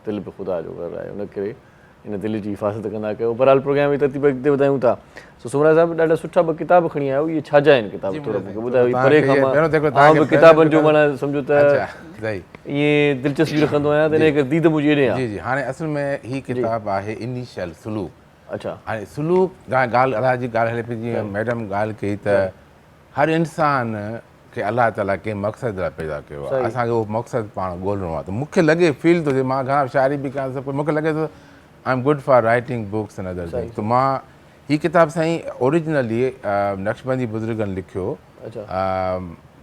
दिलि बि ख़ुदा जो घरु आहे, उन करे इन दिलि जी हिफ़ाज़त कंदा कयो। बहरहाल प्रोग्राम जी तरतीब अॻिते वधायूं था। सो सुमरा साहिबु ॾाढा सुठा ॿ किताब खणी आयो, इहे छाजा आहिनि किताब? थोरो मूंखे ॿुधायो। परे खां मां बि किताबनि जो माना सम्झो त ईअं दिलचस्पी रखंदो आहियां त इन करे दीद मुंहिंजी एॾे आहे। जी जी, हाणे असल में ही किताब आहे इनिशियल सुलूक। अच्छा, हाणे सुलूक ॻाल्हि अलाह जी ॻाल्हि हले पई, जीअं मैडम ॻाल्हि कई त हर इंसान खे अलाह ताला कंहिं मक़सद लाइ पैदा कयो आहे, असांखे उहो मक़सदु पाण ॻोल्हणो आहे। त मूंखे लॻे फील थो थिए, मां घणा शाइरी बि कयां, सभु कुझु मूंखे लॻे थो I am good for writing books and other things. त मां हीअ किताब साईं ओरिजिनली नक्शबंदी बुज़ुर्गनि लिखियो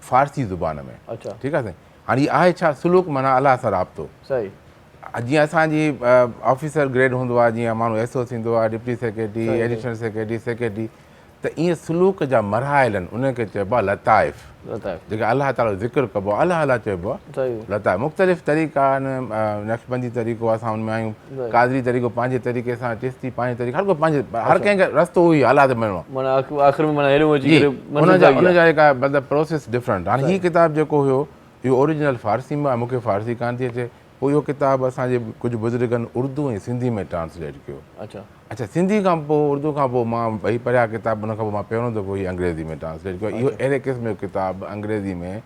फ़ारसी ज़ुबान में। अच्छा, ठीकु आहे साईं। हाणे हीअ आहे छा? सुलूक माना अलाह सां राब्तो। सही। जीअं असांजी ऑफिसर ग्रेड हूंदो आहे, जीअं माण्हू एसओ थींदो आहे, deputy secretary, additional secretary, secretary, त ईअं सुलूक जा मरहाइल आहिनि, उनखे चइबो आहे लताइफ़, जेका अलाह ताला जो ज़िक्र कबो आहे, अलाह अलाह चइबो आहे लताइफ़। मुख़्तलिफ़ तरीक़ा आहिनि, नक्शबंदी तरीक़ो असां हुन में आहियूं, कादरी तरीक़ो पंहिंजे तरीक़े सां, चिश्ती पंहिंजे तरीक़े, हर को पंहिंजे, हर कंहिंखे रस्तो उहो ई अलाह ते मिलणो आहे, आख़िर में माना हेॾो अची करे उनजा जेका मतिलबु प्रोसेस डिफरेंट। हाणे हीअ किताब जेको हुयो इहो ओरिजिनल फ़ारसी में आहे, मूंखे फ़ारसी कान थी अचे, पोइ इहो किताबु असांजे कुझु बुज़ुर्गनि उर्दू ऐं सिंधी में ट्रांसलेट कयो। अच्छा अच्छा, सिंधी खां पोइ उर्दू खां पोइ मां ॿई पढ़िया किताब, उन खां पोइ मां पहिरियों दफ़ो हीअ अंग्रेज़ी में ट्रांसलेट कयो। इहो अहिड़े क़िस्म जो किताबु अंग्रेज़ी में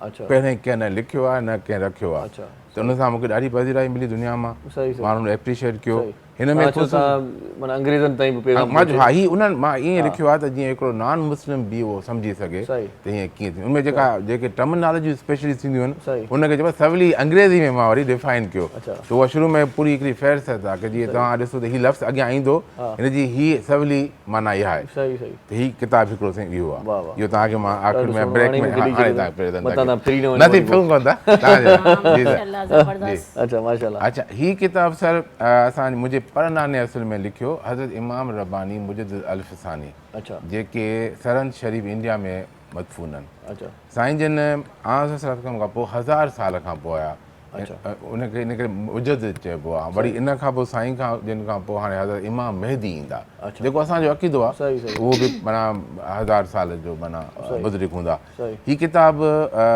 पहिरें कंहिं न लिखियो आहे न कंहिं रखियो आहे, त उन सां मूंखे ॾाढी पज़ीराई मिली दुनिया मां, माण्हुनि एप्रिशिएट कयो। हिन में अंग्रेज़नि ताईं बि हा, ही उन्हनि मां ईअं लिखियो आहे त जीअं हिकिड़ो नॉन मुस्लिम बि उहो सम्झी सघे त हीअं कीअं थी। उनमें जेके टर्मिनोलॉजी स्पेशली थींदियूं आहिनि उनखे चइबो आहे सवली अंग्रेज़ी में मां वरी डिफाइन कयो। त उहा शुरू में पूरी हिकिड़ी फ़हरिस्त आहे कि जीअं तव्हां ॾिसो त हीअ लफ़्ज़ अॻियां ईंदो, हिनजी हीअ सवली माना इहा आहे। त हीअ किताबु हिकिड़ो साईं इहो आहे, इहो तव्हांखे मां आख़िर में ब्रेक में अच्छा, हीअ किताबु सर असां मुंहिंजे परनाने असुल में लिखियो हज़रत इमाम रब्बानी मुजद्दिद अल-फ़सानी, जेके सरन शरीफ़ इंडिया में मदफ़ून आहिनि। साईं जन आज़म खां पोइ 1000 साल खां पोइ आया, उनखे इन करे मुजद्दिद चइबो आहे। वरी इन खां पोइ साईं खां जिन खां पोइ हाणे हज़रत इमाम मेहदी ईंदा, जेको असांजो अक़ीदो आहे, उहो बि माना 1000 साल जो माना बुज़ुर्ग हूंदा। हीअ किताबु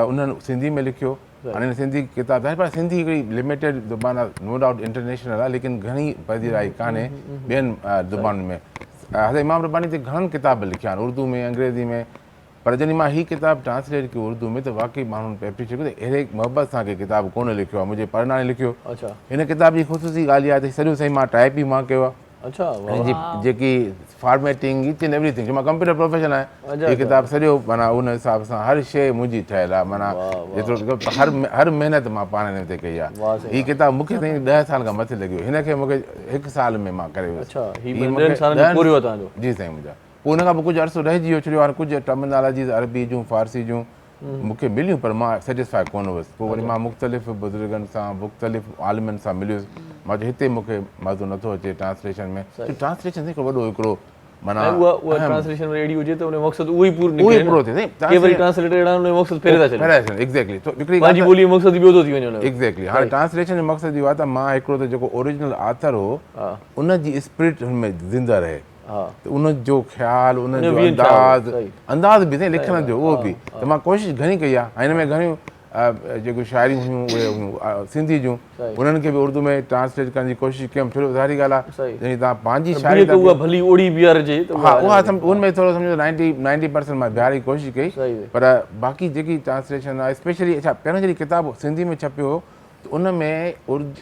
उन्हनि सिंधी में लिखियो। हाणे सिंधी किताब पर सिंधी हिकिड़ी लिमिटेड ज़ुबान आहे, नो डाउट इंटरनेशनल आहे, लेकिन घणी पज़ीराई कान्हे ॿियनि ज़ुबानुनि में। हज़रत इमाम रब्बानी ते घणनि किताब लिखिया आहिनि, उर्दू में, अंग्रेज़ी में, पर जॾहिं मां हीअ किताबु ट्रांसलेट कयो उर्दू में त वाक़ई माण्हुनि एप्रिशिएट कयो त अहिड़े मोहबत सां कंहिं किताबु कोन लिखियो आहे, मुंहिंजे परनाने लिखियो। हिन किताब जी ख़ुशूसी ॻाल्हि इहा आहे त सॼो साईं मां टाइप ई मां कयो आहे, जेकी फॉर्मेटिंग ईच एंड एवरीथिंग, मां कंप्यूटर प्रोफेशन आहे, हीअ किताबु सॼो माना उन हिसाब सां हर शइ मुंहिंजी ठहियलु आहे, माना जेतिरो हर महिनत मां पाण हिन ते कई आहे। हीअ किताबु मूंखे साईं 10 साल खां मथे लॻियो, हिनखे मूंखे 1 साल में मां करे वियुसि। जी साईं मुंहिंजा। पोइ हुन खां पोइ कुझु अर्सो रहिजी वियो, छो हाणे कुझु टर्मिनोलॉजीज़ अरबी जूं फ़ारसी जूं मूंखे मिलियूं, पर मां सेटिस्फाई कोन हुयुसि। पोइ वरी मां मुख़्तलिफ़ बुज़ुर्गनि सां, मुख़्तलिफ़ आलिमनि सां मिलियुसि, मां चयो हिते मूंखे मज़ो नथो अचे ट्रांसलेशन में। ट्रांसलेशन हिकिड़ो वॾो हिकिड़ो माना ट्रांसलेशन में एडी हुजे त उन मक़सद उहो ई पूरो थिए। के वरी ट्रांसलेटर एड़ा उन मक़सद फेरे था छॾनि। एग्ज़ैक्टली, तो हिकिड़ी पंहिंजी ॿोली जो मक़सद ॿियो थो थी वञे। एग्ज़ैक्टली, हाणे ट्रांसलेशन जो मक़सद इहो आहे त मां हिकिड़ो त जेको ओरिजिनल आथर हो उन जी स्पिरिट हुन में ज़िंदा रहे, त उनजो ख़्यालु, उनजो अंदाज़ बि साईं लिखण जो उहो बि, त मां कोशिशि घणी कई आहे। हिन में घणियूं जेको शायरियूं हुयूं उहे हुयूं सिंधी जूं उन्हनि खे बि उर्दू में ट्रांसलेट करण जी कोशिशि कयमि। फिर ज़ाहिरी ॻाल्हि आहे जॾहिं तव्हां पंहिंजी शायरी बीहे उहा भली ओड़ी बीहारजे त हा उहा उनमें थोरो सम्झो 90% मां बीहारण जी कोशिशि कई, पर बाक़ी जेकी ट्रांसलेशन आहे स्पेशली अच्छा पहिरियों जॾहिं किताबु सिंधी में छपियो हो त उन में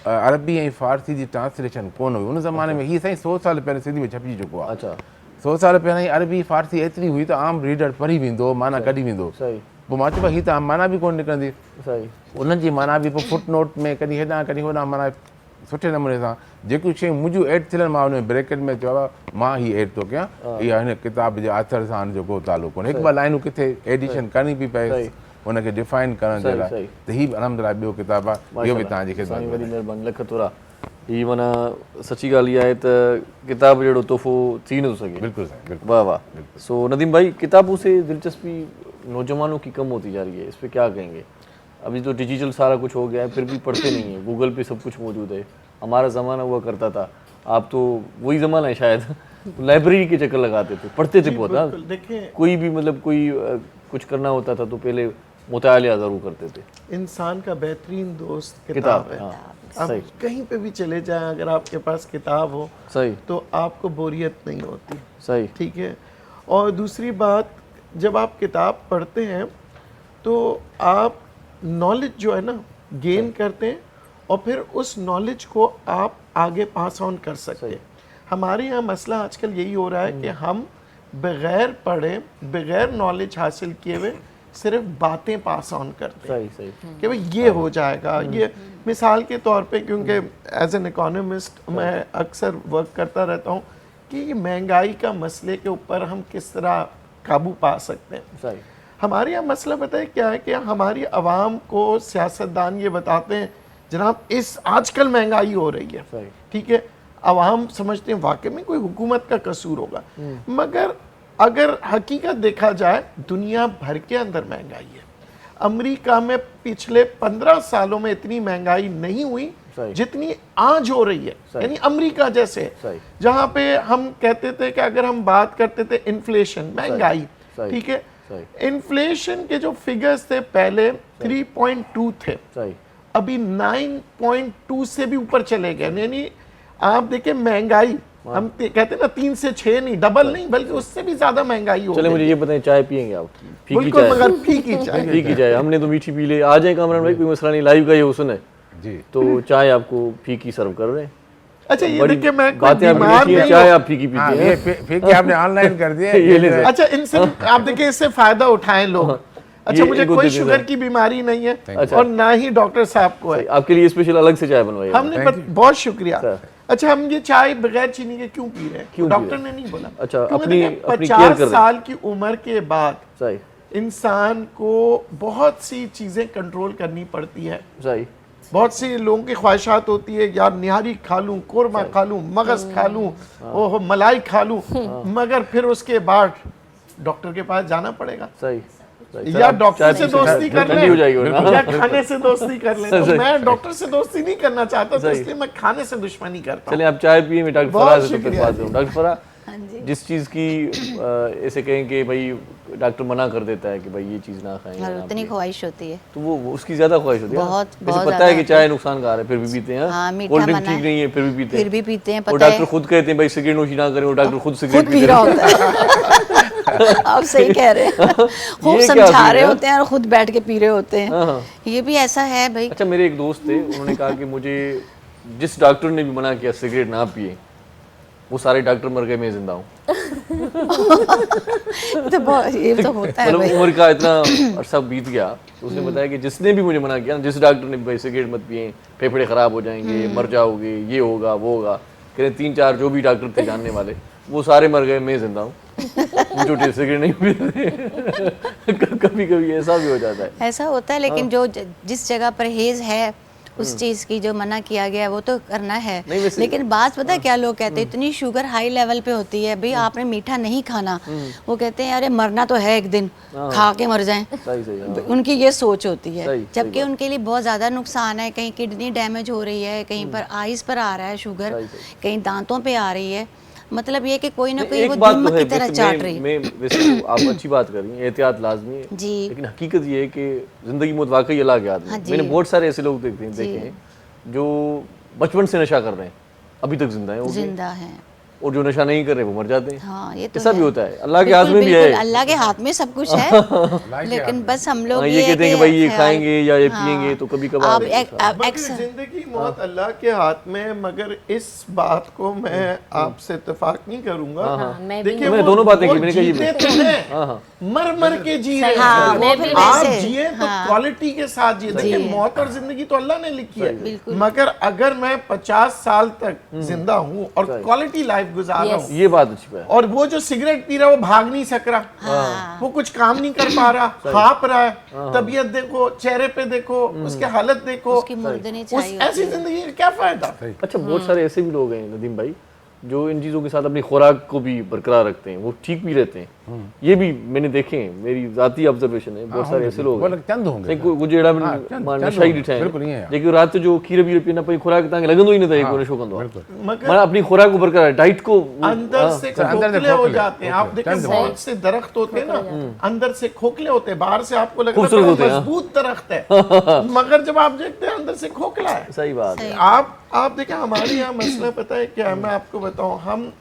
अरबी ऐं फारसी जी ट्रांसलेशन कोन हुई। उन ज़माने में हीअ साईं 100 साल पहिरियों सिंधी में छपिजी चुको आहे। अच्छा 100 साल पहिरियों ई अरबी फारसी एतिरी हुई त आम रीडर पढ़ी वेंदो, माना कढी वेंदो। पोइ मां चयो हीअ त माना बि कोन निकिरंदी। उन्हनि जी माना बि पोइ फुट नोट में कॾहिं हेॾां कॾहिं होॾां माना सुठे नमूने सां जेकियूं शयूं मुंहिंजूं एड थियल मां हुन ब्रैकेट में चयो आहे मां हीअ एड थो कयां, इहा हिन किताब जे आथर सां जो को तालुक़ु कोन्हे। हिकु ॿ लाइनूं किथे एडिशन करणी पई पए हुनखे डिफाइन करण जे लाइ, त हीअ बि अलहमदिल्ला ॿियो किताबु आहे, इहो बि तव्हांजी ख़िदमत में। वॾी महिरबानी, लख थोरा। हीअ माना सची ॻाल्हि इहा आहे त किताब जहिड़ो तोहफ़ो थी नथो सघे। बिल्कुलु साईं, बिल्कुलु। वाह वाह। सो नदीम भाई, किताबों से दिलचस्पी नौजवानों की कम होती जा रही है, इस पर क्या कहेंगे? अभी तो डिजिटल सारा कुछ हो गया है, फिर भी पढ़ते नहीं है, गूगल पे सब कुछ मौजूद है। हमारा ज़माना हुआ करता था, आप तो वही ज़माना है शायद, लाइब्रेरी के चक्कर लगाते थे, पढ़ते थे बहुत। हाँ, देखिए कोई भी मतलब कोई कुछ करना होता था तो पहले मुतालिया ज़रूर करते थे। इंसान का बेहतरीन दोस्त किताब है। आप कहीं पे भी चले जाएं, अगर आपके पास किताब हो सही तो आपको बोरियत नहीं होती। सही, ठीक है। और दूसरी बात, जब आप किताब पढ़ते हैं तो आप नॉलेज जो है ना गेन करते हैं और फिर उस नॉलेज को आप आगे पास ऑन कर सकते हैं। हमारे यहाँ मसला आजकल यही हो रहा है कि हम बगैर पढ़े, बगैर नॉलेज हासिल किए हुए सिर्फ बातें पास ऑन करते हैं। सही सही कि भाई ये हो जाएगा, ये मिसाल के तौर पे, क्योंकि एज एन इकोनॉमिस्ट मैं अक्सर वर्क करता रहता हूँ कि महंगाई का मसले के ऊपर हम किस तरह काबू पा सकते हैं। सही। हमारे यहाँ मसला पता है क्या है कि हमारी आवाम को सियासतदान ये बताते हैं जनाब इस आजकल महंगाई हो रही है, ठीक है, आवाम समझते हैं वाकई में कोई हुकूमत का कसूर होगा, मगर अगर हकीकत देखा जाए दुनिया भर के अंदर महंगाई है। अमेरिका में पिछले 15 सालों में इतनी महंगाई नहीं हुई जितनी आज हो रही है, यानी अमेरिका जैसे, जहां पे हम कहते थे कि अगर हम बात करते थे इन्फ्लेशन, महंगाई, ठीक है, इन्फ्लेशन के जो फिगर्स थे पहले 3.2 थे, अभी 9.2 से भी ऊपर चले गए। यानी आप देखिए महंगाई, हम कहते हैं ना 3 से 6 नहीं, डबल नहीं, बल्कि उससे भी ज्यादा महंगाई हो। चले मुझे ये बताएं, चाय पियेंगे आप? बिल्कुल, मगर फीकी चाय। फीकी चाय, हमने तो मीठी पी ली। आ जाए कामरान भाई, कोई मसला नहीं, लाइव का ये हुस्न है जी। तो चाय आपको फीकी सर्व कर रहे हैं। अच्छा ये देखिए, मैं बातें बीमार नहीं, चाय आप फीकी पीते हैं। फीकी आपने ऑनलाइन कर दिया है। अच्छा इनसे आप देखिए, इससे फायदा उठाएं लोग। अच्छा मुझे कोई शुगर की बीमारी नहीं है और ना ही डॉक्टर साहब को है। आपके लिए स्पेशल अलग से चाय बनवाई हमने, बहुत शुक्रिया। अच्छा हम ये चाय बगैर चीनी के क्यों पी रहे हैं? क्यों डॉक्टर ने नहीं बोला। अच्छा, अपनी 50 साल की उम्र के बाद इंसान को बहुत सी चीजें कंट्रोल करनी पड़ती है। बहुत सी लोगों की ख्वाहिशात होती है, यार निहारी खा लूं, कोरमा खा लूं, मगज खा लूं, ओह मलाई खा लूं, मगर फिर उसके बाद डॉक्टर के पास जाना पड़ेगा। सही। या डॉक्टर से दोस्ती कर लें या खाने से दोस्ती कर लें। तो मैं डॉक्टर से दोस्ती नहीं करना चाहता, तो इसलिए मैं खाने से दुश्मनी करता हूं। चलिए आप चाय पिए, मैं डॉक्टर फराह से तो बात करूं। डॉक्टर फराह, जिस चीज़ की ऐसे कहें कि भाई डॉक्टर मना कर देता है कि भाई ये चीज़ ना खाएं, उतनी ख्वाहिश होती है तो वो उसकी ज़्यादा ख्वाहिश होती है। बहुत पता है कि चाय नुकसानकार है, फिर भी पीते हैं। कोल्ड ड्रिंक ठीक नहीं है, फिर भी पीते हैं। और डॉक्टर खुद कहते हैं भाई सिगरेट नोशी ना करें, और डॉक्टर खुद सिगरेट पी रहा होता है। आप सही कह रहे हैं, खूब समझा रहे होते हैं और खुद बैठ के पी रहे होते हैं। ये भी ऐसा है भाई। अच्छा मेरे एक दोस्त थे, उन्होंने कहा कि मुझे जिस डॉक्टर ने भी मना किया सिगरेट ना पिए, वो सारे डॉक्टर मर गए, मैं जिंदा हूँ। तो ये तो होता है भाई। उम्र का इतना अरसा बीत गया, तो उसने बताया कि जिसने भी मुझे मना किया, जिस डॉक्टर ने भाई सिगरेट मत पिए, फेफड़े खराब हो जाएंगे, मर जाओगे, ये होगा वो होगा, कह रहे 3-4 जो भी डॉक्टर थे जानने वाले, वो सारे मर गए, मैं जिंदा हूँ। जो सिगरेट नहीं पीते। कभी कभी ऐसा भी हो जाता है। ऐसा होता है, लेकिन जो जिस जगह परहेज है उस चीज़ की जो मना किया गया है वो तो करना है। लेकिन बात पता है क्या लोग कहते हैं, इतनी शुगर हाई लेवल पे होती है, भाई आपने मीठा नहीं खाना, वो कहते हैं अरे मरना तो है एक दिन, खा के मर जाएं। उनकी ये सोच होती है, जबकि उनके लिए बहुत ज़्यादा नुकसान है। कहीं किडनी डैमेज हो रही है, कहीं पर आइज़ पर आ रहा है शुगर, कहीं दांतों पे आ रही है। मतलब ये कि कोई ना कोई एक वो बात तो दीमक है, की तरह वैसे चाट रही है। मैं वैसे तो आप अच्छी बात कर रही हैं, एहतियात लाजमी है, जी। लेकिन हकीकत ये है कि जिंदगी मौत वाकई अल्लाह के हाथ में हाँ है। जी। मैंने बहुत सारे ऐसे लोग देखे हैं जो बचपन से नशा कर रहे हैं, अभी तक जिंदा है वो भी, जिंदा है। और जो नशा नहीं कर रहे वो मर जाते हैं। हाँ ये तो ऐसा है। भी होता है, अल्लाह के हाथ बिल्कुल, में भी बिल्कुल, है। अल्लाह के हाथ में सब कुछ है, लेकिन बस हम लोग ये कहते हैं कि भाई ये खाएंगे या ये पिएंगे तो कभी कभार मगर जिंदगी मौत अल्लाह के हाथ में है, मगर इस बात को मैं आपसे इत्तेफाक नहीं करूंगा। मैं भी देखिए मैंने वो दोनों बातें की, वो मैंने कहा ये जीते तो हैं, मर मर के जी रहे हाँ, हैं। मैं भी आप वैसे, जिए तो हाँ। क्वालिटी के साथ जिए। देखिए मौत और जिंदगी तो अल्लाह ने लिखी है, बिल्कुल। मगर अगर मैं 50 साल तक जिंदा हूँ और क्वालिटी लाइफ गुजार रहा हूँ, ये बात अच्छी है। और वो जो सिगरेट पी रहा है वो भाग नहीं सक रहा, वो कुछ काम नहीं कर पा रहा, हाँप रहा है, तबीयत देखो, चेहरे पे देखो, उसके हालत देखो, उसकी मुर्दनी उस चाहिए ऐसी जिंदगी का क्या फायदा। अच्छा, बहुत सारे ऐसे भी लोग हैं नदीम भाई जो इन चीज़ों के साथ अपनी खुराक को भी बरकरार रखते हैं, वो ठीक भी रहते हैं। ये भी मैंने देखे हैं, मेरी जाती ऑब्जर्वेशन है, बहुत सारे ऐसे लोग हैं। चंद होंगे गुजेड़ा चंद नशा ही ॾिठा बिल्कुल ईअं आहे। जेके रात जो खीर वीर पीना पई खुराक तव्हांखे लॻंदो ई न था को नशो कंदो आहे। मगर माना अपनी खुराक को बरकरार, डाइट को अंदर से खोखले हो जाते हैं। आप देखें चंद बहुत से दरख्त होते हैं ना, अंदर से खोखले होते हैं, बाहर से आपको लगता खूबसूरत है होते हैं, मजबूत दरख्त है, मगर जब आप देखते हैं अंदर से खोखला है। सही बात है। आप देखें हमारे यहाँ मसला पता है क्या है, मैं आपको बताऊं, हम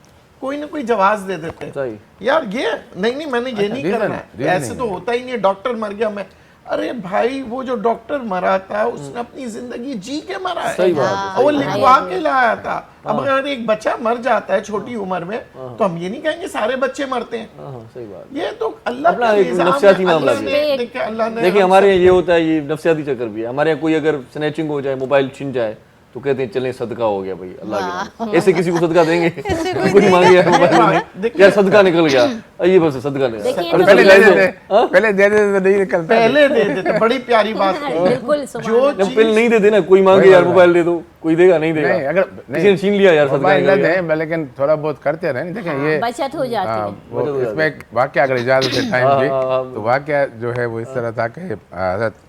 कोई ना कोई जवाब दे देते हैं सही। यार ये नहीं मैंने ये नहीं करना है, ऐसे तो होता ही नहीं है। डॉक्टर मर गया, मैं अरे भाई वो जो डॉक्टर मरा था उसने अपनी जिंदगी जी के मरा है, सही बात है, और वो लिखवा के लाया था। अब अगर एक बच्चा मर जाता है छोटी उम्र में, तो हम ये नहीं कहेंगे सारे बच्चे मरते हैं। सही बात। ये तो अल्लाह अपना का एक निज़ाम है, नफ्सियाती मामला अल्लाह भी ने अल्लाह ने देखिए हमारे यहाँ ये होता है, ये नफ्सियाती चक्कर भी है। हमारे यहाँ कोई अगर स्नैचिंग हो जाए, मोबाइल छिन जाए, तो कहते हैं चलें सदका हो गया भाई अल्लाह के नाम। ऐसे किसी को सदका देंगे? कोई मांगे यार मोबाइल, यार सदका निकल गया, ये बस सदका नहीं। पहले दे देते तो नहीं निकलता, पहले दे देते। बड़ी प्यारी बात कही। बिल्कुल जो जब पहले नहीं देते ना, कोई मांगे यार मोबाइल दे दो, कोई देगा नहीं देगा। नहीं, अगर किसी ने छीन लिया यार सदका मोबाइल निकल न गया। दें, लेकिन थोड़ा बहुत करते रहे। देखें ये बचत हो जाती है। वो इसमें एक वाकया अगर इजाज़त है टाइम की, तो वाकया जो है वो इस तरह था कि हज़रत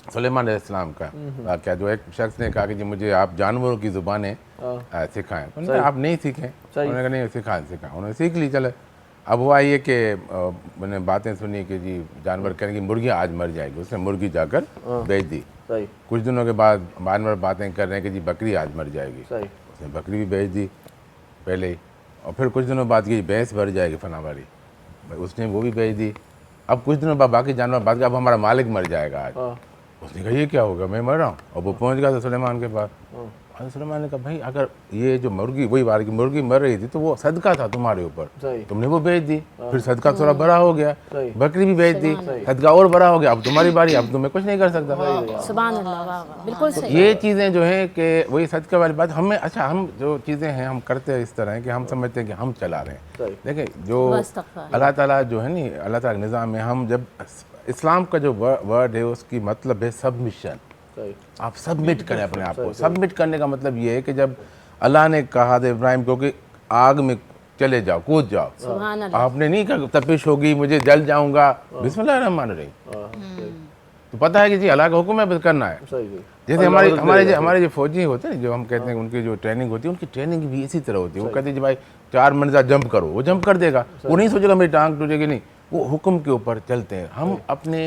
सुलेमान अलैहिस्सलाम का वाकया, जो एक शख्स ने कहा कि जी मुझे आप जानवरों की ज़ुबानें सिखाएं। उन्होंने कहा आप नहीं सीखें, उन्होंने कहा नहीं सिखाएं, उन्होंने सीख ली। चले अब हुआ ये कि मैंने बातें सुनी कि जी जानवर कहने की मुर्गियाँ आज मर जाएगी, उसने मुर्गी जाकर बेच दी। कुछ दिनों के बाद जानवर बातें कर रहे हैं कि जी बकरी आज मर जाएगी, उसने बकरी भी बेच दी पहले ही। और फिर कुछ दिनों बाद की भैंस भर जाएगी फना वाली, उसने वो भी बेच दी। अब कुछ दिनों बाद बाकी जानवर बात कर, अब हमारा मालिक मर जाएगा आज। उसने कहा ये क्या होगा, मैं मर रहा हूँ। और वो पहुँच गया था सुलेमान के पास। और सुलेमान ने कहा भाई अगर ये जो मुर्गी, वही बार की मुर्गी मर रही थी तो वो सदका था तुम्हारे ऊपर, तुमने वो बेच दी, फिर सदका थोड़ा बड़ा हो गया, बकरी भी बेच दी, सदका और बड़ा हो गया, अब तुम्हारी बारी, अब तुम्हें कुछ नहीं कर सकता। सुभान अल्लाह, वाह वाह, बिल्कुल सही। ये चीज़ें जो हैं कि वही सदका वाली बात हमें, अच्छा हम जो चीज़ें हैं हम करते हैं इस तरह है कि हम समझते हैं कि हम चला रहे हैं। देखिए जो अल्लाह ताला जो है नी, अल्लाह ताला के निज़ाम में हम जब इस्लाम का जो वर्ड है उसकी मतलब है सबमिशन। आप सबमिट करें अपने आप को। सबमिट करने का मतलब ये है कि जब अल्लाह ने कहा था इब्राहिम को कि आग में चले जाओ, कूद जाओ, आपने नहीं कहा तपिश होगी मुझे जल जाऊंगा, बिस्मिल्लाह रहमान रहीम। तो पता है कि जी अल्लाह का हुक्म है, बस करना है। जैसे हमारे जो फौजी होते हैं, जो हम कहते हैं उनकी जो ट्रेनिंग होती है, उनकी ट्रेनिंग भी इसी तरह होती है। वो कहते हैं जी भाई 4 मंजिला जंप करो, वो जंप कर देगा, वो नहीं सोचेगा मेरी टांग टूटेगी, नहीं, वो हुक्म के ऊपर चलते हैं। हम अपने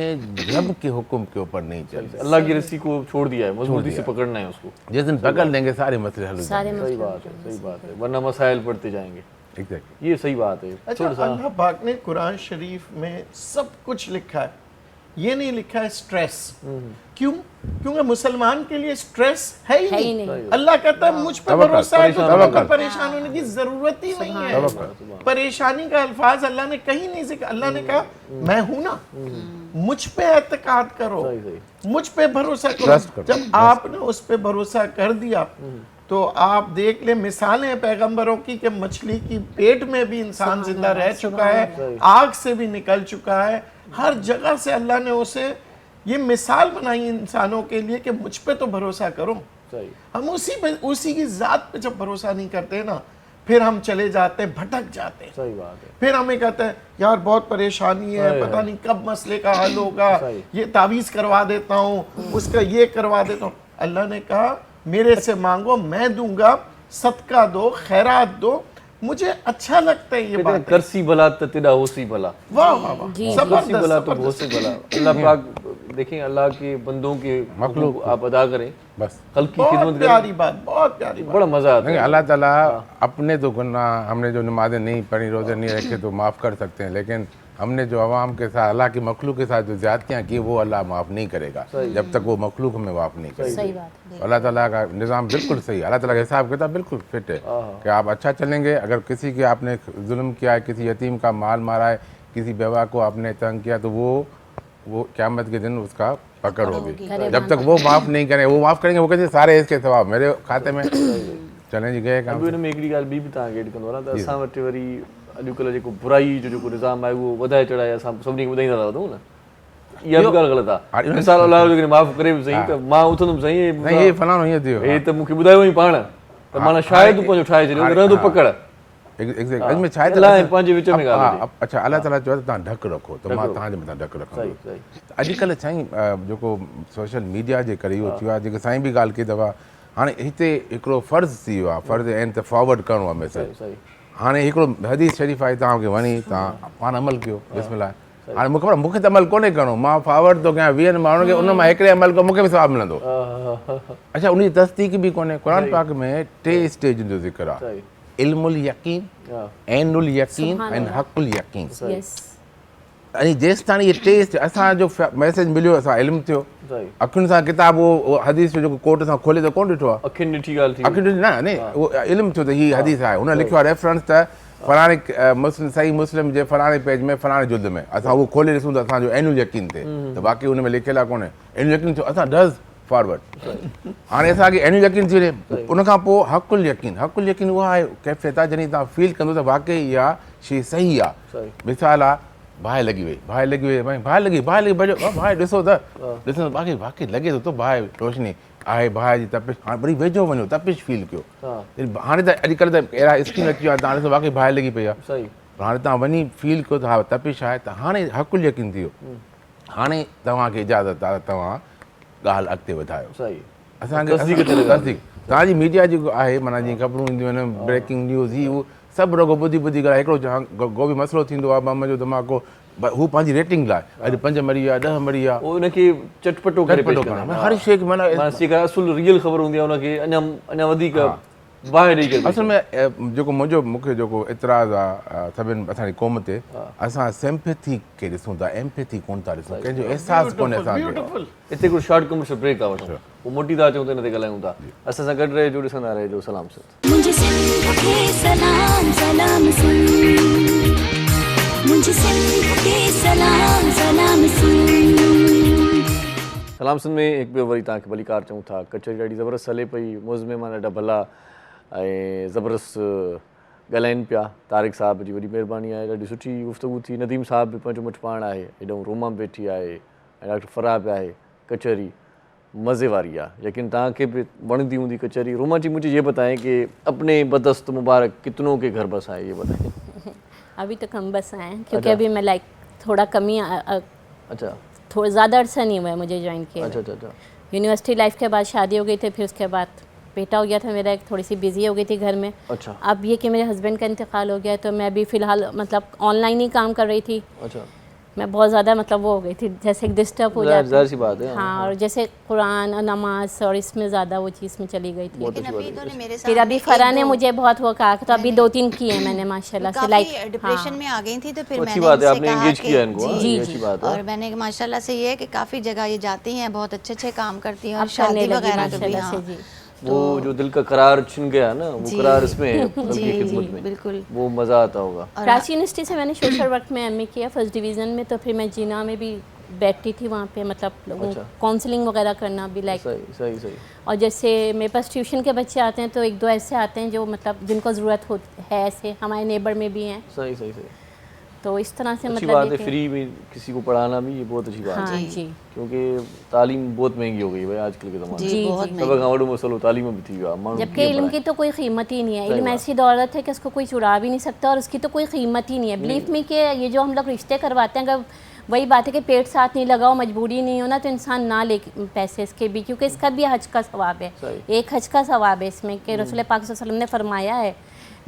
रब के हुक्म के ऊपर नहीं चलते। अल्लाह की रस्सी को छोड़ दिया है, मजबूती से पकड़ना है उसको। जिस दिन पकड़ लेंगे सारे मसले हल हो जाएंगे। सही बात है, वरना मसाइल पड़ते जाएंगे। एग्जैक्टली, ये सही बात है। अच्छा, अल्लाह पाक ने कुरान शरीफ में सब कुछ लिखा है, ये नहीं लिखा है स्ट्रेस। क्यों? क्योंकि मुसलमान के लिए स्ट्रेस है ही नहीं। अल्लाह कहता है मुझ पर भरोसा है तो तुम्हें परेशान होने की जरूरत ही नहीं है। परेशानी का अल्फाज अल्लाह ने कहीं नहीं सीखा। अल्लाह ने कहा मैं हूं ना, मुझ पे एतकाद करो, मुझ पे भरोसा करो। जब आपने उस पे भरोसा कर दिया तो आप देख ले मिसालें पैगंबरों की कि मछली की पेट में भी इंसान जिंदा रह चुका है, आग से भी निकल चुका है, हर जगह से अल्लाह ने उसे ये मिसाल बनाई इंसानों के लिए कि मुझ पे तो भरोसा करो। हम उसी की जात पे जब भरोसा नहीं करते ना, फिर हम चले जाते हैं, भटक जाते हैं। सही बात है। फिर हमें कहते हैं यार बहुत परेशानी है, पता नहीं कब मसले का हल होगा, ये तावीज़ करवा देता हूँ, उसका ये करवा देता हूँ। अल्लाह ने कहा मेरे से मांगो मैं दूंगा, सदका दो, खैरात दो, मुझे अच्छा लगता है ये कहते हैं बात। करसी भला तो तेरा होसी भला, वाह वाह वाह, करसी जबरदस्त भला तो जबरदस्त। होसी भला। अल्लाह पाक देखें, अल्लाह के बंदों के मखलूक आप अदा करें, बस हल्की बहुत खिदमत करें, प्यारी बात, बहुत प्यारी बात। बड़ा मजा आता नहीं, है। अल्लाह ताला अपने तो गुनाह, हमने जो नमाजें नहीं पढ़ी, रोजे नहीं रखे तो माफ़ कर सकते हैं, लेकिन हमने जो अवाम के साथ, अल्लाह की मखलूक के साथ जो ज़्यादतियाँ की वो अल्लाह माफ़ नहीं करेगा जब तक वो मखलूक हमें माफ़ नहीं करेगा। सही बात है। अल्लाह ताला का निज़ाम बिल्कुल सही है, अल्लाह ताला का हिसाब किताब बिल्कुल फिट है कि आप अच्छा चलेंगे। अगर किसी के आपने जुल्म किया है, किसी यतीम का माल मारा है, किसी बेवा को आपने तंग किया, तो वो क़यामत के दिन उसका पकड़ होगी। जब तक वो माफ़ नहीं करें, वो माफ़ करेंगे, वो कहते सारे इसके सवाब मेरे खाते में चलें जी गए काम। अभी हुन में हिकिड़ी ॻाल्हि ॿी बि तव्हांखे एड कंदो आहियां त असां वटि वरी अॼुकल्ह जेको बुराई जो जेको निज़ाम आहे उहो वधाए चढ़ाए असां सभिनी खे ॿुधाईंदा था वधूं न, इहा बि ॻाल्हि ग़लति आहे। मिसाल अलाह जो माफ़ करे बि सही त मां उथंदुमि साईं नहीं ये फलाणो हीअं थियो हे त मूंखे ॿुधायो ई पाण त माना शायदि तूं पंहिंजो ठाहे छॾियो रहंदो पकड़। अॼु में छा आहे त अलाह ऐं पंहिंजे विच में ॻाल्हि हुजे। अच्छा, अल्लाह ताला चयो त तव्हां ढक रखो त मां तव्हांजे मथां ढक रखंदो। सही सही अॼुकल्ह साईं जेको सोशल मीडिया जे करे इहो थियो आहे, जेके साईं बि ॻाल्हि कई दफ़ा, हाणे हिते हिकिड़ो फ़र्ज़ु थी वियो आहे, फ़र्ज़ु आहिनि त फॉर्वड करिणो आहे मैसेज। सही हाणे हिकिड़ो हदीस शरीफ़ आहे, तव्हांखे वणी तव्हां पाण अमल कयो, बिस्मिल्लाह। हाणे मूंखे ख़बर, मूंखे त अमल कोन्हे करिणो, मां फॉर्वड थो कयां 20 माण्हुनि खे, उन मां हिकिड़े अमल कयो मूंखे बि सवाबु मिलंदो। अच्छा, उन जी तस्दीक बि कोन्हे। क़ुरान पाक में 3 स्टेज जो ज़िक्र आहे, सही इल्मुल यकीन, ऐनुल यकीन ऐं हक़ुल यकीन। यस यानी जेसि ताईं इहे 3 असांजो मैसेज मिलियो, असां इल्मु थियो, सही अखियुनि सां किताब उहो हदीस जो जेको कोट सां खोले त कोन ॾिठो आहे, अखियुनि ॾिठी ॻाल्हि थी अखियुनि न उहो इल्मु थियो त हीअ हदीस आहे, हुन लिखियो आहे रेफरेंस त फलाणे मुस्लिम सही मुस्लिम जे फलाणे पेज में फलाणे जुल्द में, असां उहो खोले ॾिसूं त असांजो ऐनुल यकीन थिए त बाक़ी हुन में लिखियलु आहे कोन्हे, ऐनुल यकीन थियो, असां डज़ फॉरवर्ड। हाणे असांखे ऐनुल यकीन थी वञे, उनखां पोइ हक़ुल यकीन। हक़ुल यकीन उहा आहे कैफ़ियत आहे जॾहिं तव्हां फील कंदो त वाक़ई इहा शइ सही आहे। मिसाल आहे, बाहि लॻी वई, बाहि लॻी वई, भाई बाहि लॻी भॼो बाहि ॾिसो त ॾिसो बाक़ी बाक़ी लॻे थो बाहि रोशनी आहे, बाहि जी तपिश, हाणे वरी वेझो वञो तपिश फील कयो। हाणे त अॼुकल्ह त अहिड़ा स्क्रीन अची विया, तव्हां ॾिसो बाक़ी बाहि लॻी पई आहे, सही हाणे तव्हां वञी फील कयो त हा तपिश आहे, त हाणे हक़ुल यकीन थी वियो। हाणे तव्हांखे इजाज़त आहे त तव्हां ॻाल्हि अॻिते वधायो। सही असांखे तस्दीक तव्हांजी मीडिया जेको आहे, माना जीअं ख़बरूं ईंदियूं आहिनि, ब्रेकिंग न्यूज़, ही उहो सभु रुॻो ॿुधी ॻाल्हि। हिकिड़ो को बि मसइलो थींदो आहे, बम जो धमाको, हू पंहिंजी रेटिंग लाइ अॼु 5 मरी विया, 10 मरी विया, उनखे चटपटो करे पेश कंदा आहिनि। हर शइ खे माना जेका असुल रियल ख़बर हूंदी आहे उनखे अञा वधीक बाहि ॾेई करे। असल में जेको मूंखे जेको इतराज़ आहे सभिनि असांजी क़ौम ते, असां सिंपैथी खे ॾिसूं था, एम्पैथी कोन था ॾिसूं, कंहिंजो अहसासु कोन्हे असांखे। हिते हिकिड़ो शॉर्ट कमर्शियल ब्रेक आहे, वठो पोइ मोटी था अचूं त हिन ते ॻाल्हायूं था। असां सां गॾु रहिजो, ॾिसंदा रहिजो सलाम सिंध। मुझे सिंध के सलाम सलाम सुन, मुझे सिंध के सलाम सलाम सुन। सलाम सिंध में हिकु ॿियो वरी तव्हांखे भलीकार चऊं था। कचहरी ॾाढी ज़बरदस्त हले पई, मुज़मिमान ॾाढा भला ऐं ज़बरदस्त ॻाल्हाइनि पिया। तारिक साहिब जी वॾी महिरबानी आहे, ॾाढी सुठी गुफ़्तगू थी। नदीम साहिब बि पंहिंजो मुठि पाण आहे, हेॾो रोमा बि वेठी आहे ऐं डॉक्टर फराह बि आहे। कचहरी मज़े वारी आहे, लेकिन तव्हांखे बि वणंदी हूंदी कचहरी। रोमा जी मुझे ये बताएं कि अपने बदस्त मुबारक कितनों के घर बस आए, ये बताएं। अभी तो कम बस आए हैं, क्योंकि अभी मैं लाइक थोड़ा कमी अच्छा थोड़ा ज़्यादा अर्सा नहीं हुआ है मुझे ज्वाइन किया। अच्छा यूनिवर्सिटी लाइफ के बाद शादी हो गई थी, फिर उसके बाद बेटा हो गया था मेरा, एक थोड़ी सी बिजी हो गई थी घर में। अच्छा अब ये कि मेरे हस्बैंड का इंतकाल हो गया, तो मैं अभी फ़िलहाल मतलब ऑनलाइन ही काम कर रही थी। अच्छा मैं बहुत ज़्यादा मतलब वो हो गई थी, जैसे डिस्टर्ब हो जाती। ज़ाहिर सी बात है। हाँ, और जैसे कुरान और नमाज और इसमें ज़्यादा वो चीज़ में चली गई थी। लेकिन अभी इन्होंने मेरे फिर अभी फरा ने मुझे बहुत वो कहा, तो अभी 2-3 किए मैंने माशाल्लाह से, लाइक डिप्रेशन में आ गई थी, तो फिर अच्छी मैंने बात है, इनसे आपने कहा engage कि किया इनको, हाँ, जी, ये अच्छी बात है। और मैंने माशाल्लाह से ये है कि काफ़ी जगह ये जाती हैं, बहुत अच्छे काम करती हैं, और अब करने शादी लगी वगैरह के भी। माशाल्लाह से। हाँ, जी वो जो दिल का करार छिन गया ना, वो जी। करार इसमें है, उनकी जी, खिदमत जी, में बिल्कुल। वो मज़ा आता होगा। कराची यूनिवर्सिटी से मैंने सोशल वर्क में एमए किया फर्स्ट डिवीज़न में, तो फिर मैं जीना में भी बैठती थी वहाँ पे, मतलब लोगों अच्छा। काउंसलिंग वगैरह करना भी लाइक। सही और जैसे मेरे पास ट्यूशन के बच्चे आते हैं, तो 1-2 ऐसे आते हैं जो मतलब जिनको ज़रूरत है, ऐसे हमारे नेबर में भी हैं, सही तो इस तरह से अच्छी मतलब बात ये है। कि- फ्री में किसी को पढ़ाना भी ये बहुत अच्छी बात हाँ है, जी क्योंकि तालीम बहुत महंगी हो गई भाई आजकल के ज़माने जी, में। बहुत सब खां वॾो मसलो तालीम भी थी वियो आहे, माण्हू जबकि कीअं इल्म की पढ़ाए। तो कोई कीमत ही नहीं है। सही इल्म बात। ऐसी दौलत है कि उसको कोई चुरा भी नहीं सकता, और उसकी तो कोई कीमत ही नहीं है। बिलीव मी कि ये जो हम लोग रिश्ते करवाते हैं, अगर वही बात है कि पेट साथ नहीं लगाओ, मजबूरी नहीं हो ना तो इंसान ना ले पैसे इसके भी, क्योंकि इसका भी हज का सवाब है, एक हज का सवाब है इसमें कि रसूल पाक सल्लल्लाहु अलैहि वसल्लम ने फरमाया है।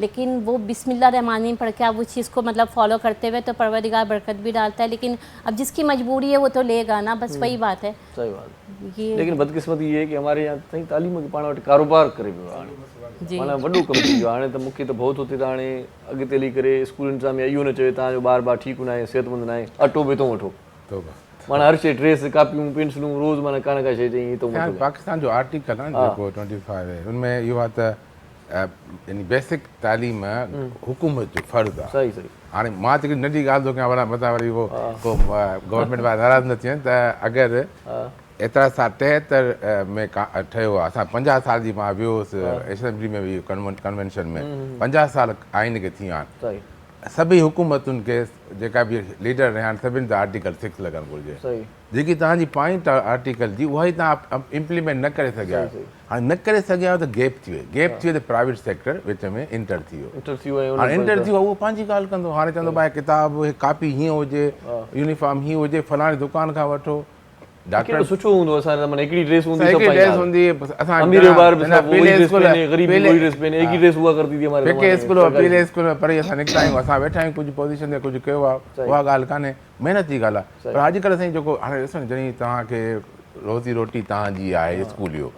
लेकिन वो बिस्मिल्लाह रहमान रहीम पढ़ के आप उस चीज़ को मतलब फॉलो करते हुए तो परवरदिगार बरकत भी डालता है। लेकिन अब जिसकी मजबूरी है वो तो लेगा ना, बस वही बात है। सही बात। ये लेकिन बदकिस्मती ये है कि हमारे यहाँ सही तालीम के पाण वटि कारोबार करे पियो हाणे, जी माना वॾो कमु थी वियो हाणे त मूंखे त भउ थो थिए त हाणे अॻिते हली करे स्कूलनि सां इहो न चवे तव्हांजो ॿार ठीकु न आहे, सिहतमंद न आहे, अटो बि थो वठो, माना हर शइ ड्रेस कापियूं पेंसिलूं रोज़ माना का न का शइ चई थो वठो। पाकिस्तान जो आर्टिकल आहे जेको 25 आहे उनमें इहो आहे त यानी बेसिक तालीम हुकूमत जो फ़र्ज़ु आहे। सही सही। हाणे मां त हिकिड़ी नंढी ॻाल्हि थो कयां, वॾा मथां वरी उहो को गवर्नमेंट वारा नाराज़ न थियनि त अगरि एतिरा साल 73 में ठहियो आहे, असां 50 साल जी मां वियोसि असेंबली में बि कन्वेंशन में 50 साल आइन खे थी विया आहिनि, सभी हुकूमतुनि खे जेका बि लीडर रहिया आहिनि सभिनि ते आर्टिकल 6 लॻणु घुरिजे, जेकी तव्हांजी पॉइंट आहे आर्टिकल जी उहा ई तव्हां इम्प्लीमेंट न करे सघिया आहियो। हाणे न करे सघिया आहियो त गैप थी वियो त प्राइवेट सेक्टर विच में इंटर थी वियो, हाणे इंटर थी वियो उहो पंहिंजी ॻाल्हि कंदो, हाणे चवंदो भाई किताब कापी हीअं हुजे, यूनिफॉर्म हीअं हुजे, फलाणी दुकान खां वठो, डॉक्टर सुठो हूंदो असां माने हिकिड़ी ड्रेस हूंदी हिकिड़ी ड्रेस हूंदी, असां अमीर ॿार बि सब वही ड्रेस पहने, गरीब भी वही ड्रेस पहने, एक ही ड्रेस हुआ करती थी हमारे पीके स्कूल में पढ़ी असां निकिता आहियूं, असां वेठा आहियूं कुझु पोजीशन ते कुझु कयो आहे, उहा ॻाल्हि कान्हे, महिनत जी ॻाल्हि आहे। पर अॼुकल्ह साईं जेको हाणे ॾिसो न जॾहिं तव्हांखे रोटी तव्हांजी आहे स्कूल जो,